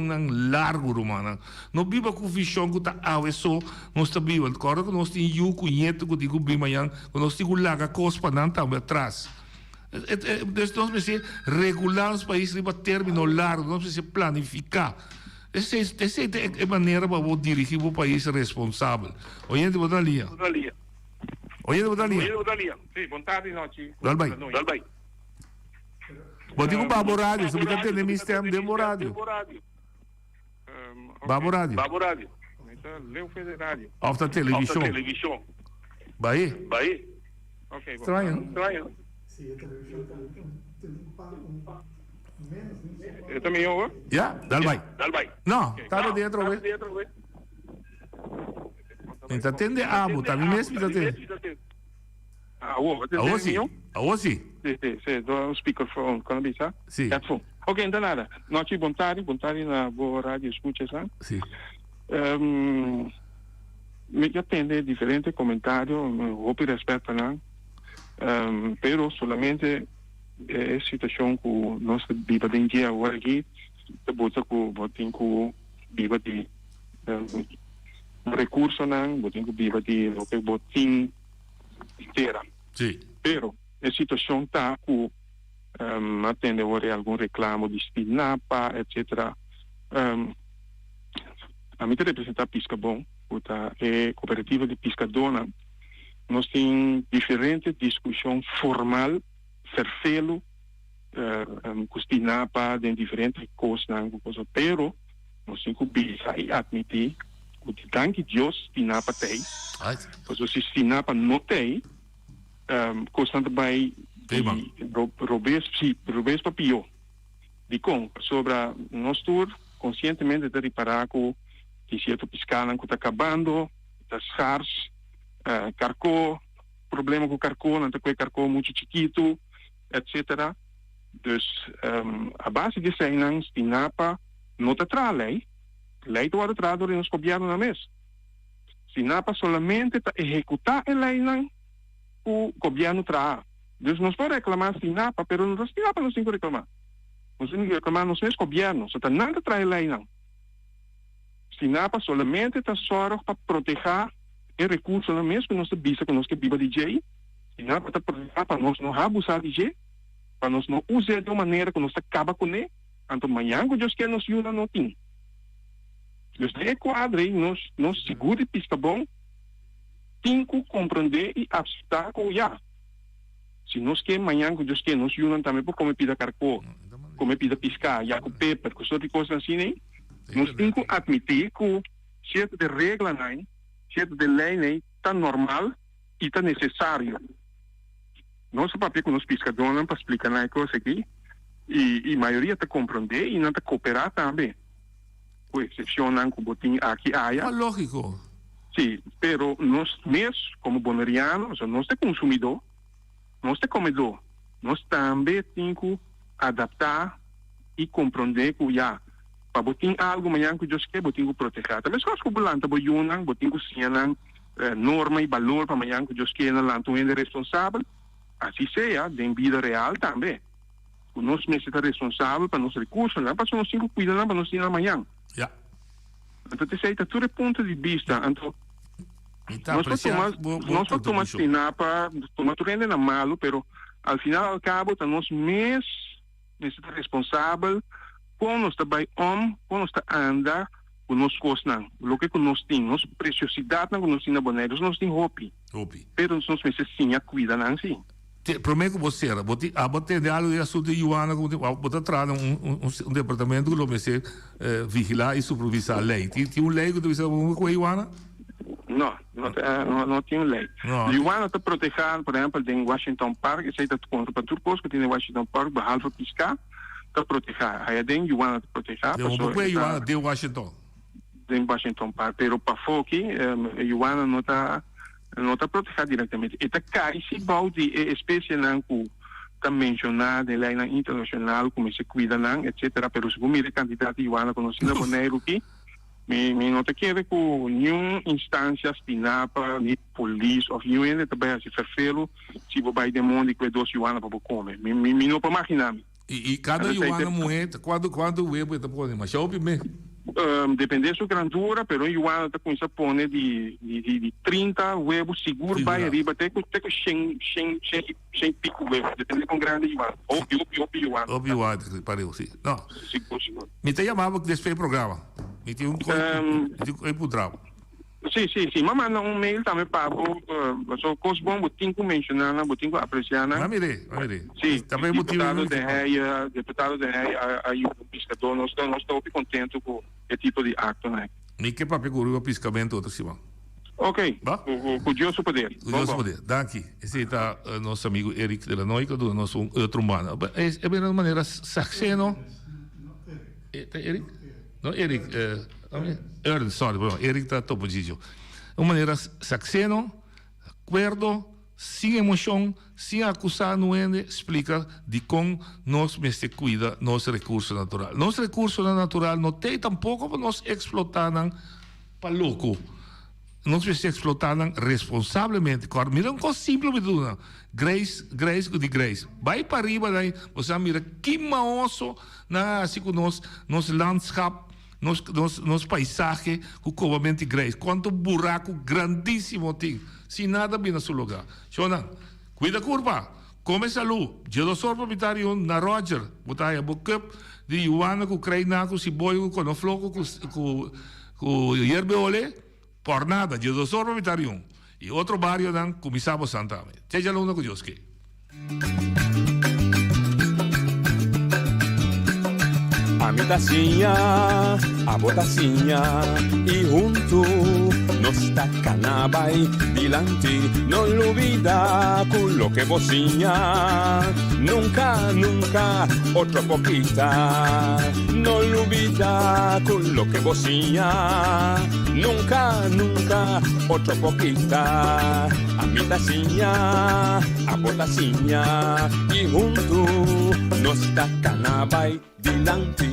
largo, romana. Não viver com visão que está só nós está vivendo. Agora que nós temos o conhecimento que digo bem amanhã, que nós temos larga coisa para não estar atrás. Nós precisamos regular os países para término largo, nós precisamos planificar. Essa é a maneira para dirigir o país responsável. Oyente, boa tarde. Oyente, boa tarde. Sim, boa tarde, noite. Dal bem. Vou dizer o Babo Rádio, se você tem mistério, demo rádio. Babo Rádio. Então, Leo fez rádio. Off da televisão. Bahia? Ok, estranho. Sim, a televisão tem menos. Eu também ouvo? Já? Dal bem. Não, estava dentro. Então, atende abo, tá mesmo atende. Sim. Sì, do speakerphone, con la bisa? Sì. Ok, então nada. Noite, bom tarde na boa rádio, escucha, sabe? Sim. Me atende diferentes comentários, roupa e respeito, não? Pero solamente é situação que nós vivemos em dia agora aqui, depois que botem que viva de recurso, não? Botem que viva de o que botem inteira. Sim. Pero a situação está com atende agora algum reclamo de Spinapa, etc. A mim representa Piscabon, é cooperativa de pescadora. Nós temos diferentes discussões formal, ferfelo, com Spinapa, de diferentes coisas, pero nós temos que admitir que tanto Deus Spinapa tem, pois se Spinapa não tem, constante vai robês papio de com sobre nós todos conscientemente de reparar que certo pescar que está acabando das SARS carcó problema com carcó não tem carcó muito chiquito etc. Dus a base de seinan Spinapa não está atrás lei do atrás do nosso governo na mesa Spinapa solamente está executar a lei o governo traz. Dus nós podemos reclamar Spinapa, pero não Spinapa não tem que reclamar. Nós temos que reclamar nos mesmos governos. Então, nada traz lei, não. Spinapa solamente está só para proteger o recurso, não mesmo que nós visa que nós que viva de jeito. Spinapa está proteger para nós não abusar de jeito, para nós não usar de uma maneira que nós acaba com ele. Então, amanhã, que Deus quer nos ajuda, não tem. Dus, de quadro aí, nós seguro e pisca bom, tem que compreender e aceitar com já. Se nós queremos amanhã, que Deus quer, nós juntam também por comer pida carcó, comer pida piscar, já com pepper, com sorte de coisas assim, né? Nós temos que admitir que certo de regra, né? Certo de lei, né? Está normal e está necessário. Nosso papel com os pescadores para explicar na coisa aqui, e a maioria está compreender e não está cooperar também. Com exceção, não, que botem aqui, lógico. Sim, pero nós mesmos, como bonerianos, nós é consumidor, nós é comedor, nós também temos que adaptar e compreender que já, para botar algo amanhã que Deus quer, botar que proteger. Também só as que bolanta boiunan, botar que sianan norma e valor para amanhã que Deus quer na lanto é responsável, assim seja, em vida real também. Nós mesmos é responsável para nossos recursos, não para nós temos que cuidar para nós ter amanhã. Então, esse é todo ponto de vista. Então, nós tomamos Spinapa, tomamos tudo na malo, pero al final ao cabo, nós mesmos somos responsáveis por nós trabalhar, por nós andar com nós coisas, o que nós temos, nossa preciosidade que nós temos na Boneiros, nós temos roupa. Pero nós mesmos sim a cuidar, assim. Prometo que você era, ter algo de assunto de Ioana, botar atrás um departamento que você vigilar e supervisar a lei. Tem uma lei que você com a Ioana? Não tem lei. Ioana está protegendo, por exemplo, em Washington Park, esse está contra para turcos que tem em Washington Park, para piscar, está protegendo. Aí tem Ioana está protegendo. Como é Ioana de Washington? De Washington Park, pero para aqui, Ioana não está protegida diretamente. Está caro se balde espécie não mencionar de lei internacional como se cuida nan, etc. Pero se mira cantidad de iguana conocida por Nero aqui, me não te quer com nenhuma instância tinapa, nem polícia, ou nenhuma também se ferfelo, se vai de mundo que dois iguana para comer. Me não para imaginar. E cada iguana moeda, quando o web está pondo, mas já ouvi mesmo. Depende da sua grandura, pero o iguana está com essa pone de 30 huevos seguro vai arriba até com 100 pico huevos, depende com grande iguana. Óbvio iguana. Óbvio iguana, pareu, sim. Não. Seguro. Me te chamava que desse programa. Me tem programa. Sim. Mas manda mail também para o coisa bom, botinho mencionar, botinho apreciar. Mas mire. Sim, também deputado de rei, aí o pescador, nós estamos contentes com esse tipo de acto, né? Me que papel o piscamento outro cima. Ok, com Deus o poder. Com Deus o poder. Daqui, esse está nosso amigo Eric de la Noica, do nosso outro humano. É de maneira saxeno. Eric? Não, Eric, Eric está topo de uma maneira saxeno, acordo, sem emoção, sem acusar nuende, explica de como nós se cuida nosso recurso natural. Nosso recurso natural não tem tampouco para nós explotar para louco. Nós se explotar responsavelmente. Mira uma coisa simples, Grace. Vai para arriba, daí, você mira que maoso assim com nosso landskap, nosso paisagem, o covamente Grace. Quanto buraco grandíssimo tem. Se nada vem no seu lugar. Shonan, cuida curva. Come saúde. Eu dou proprietário na Roger. Botar a cup de Ioana com Creinaco, se boio com o floco com hierbeole. Por nada, eu dou proprietário. E outro barrio dan começamos Santa. Seja luna com Deus que. A mitacinha, a botacinha e junto nos tacanabay dilante, no olvida con lo que vocinha, nunca otro poquita, no olvida con lo que vocinha, nunca otro poquita, a mitacinha, a botacinha y junto nos tacanabay dilante.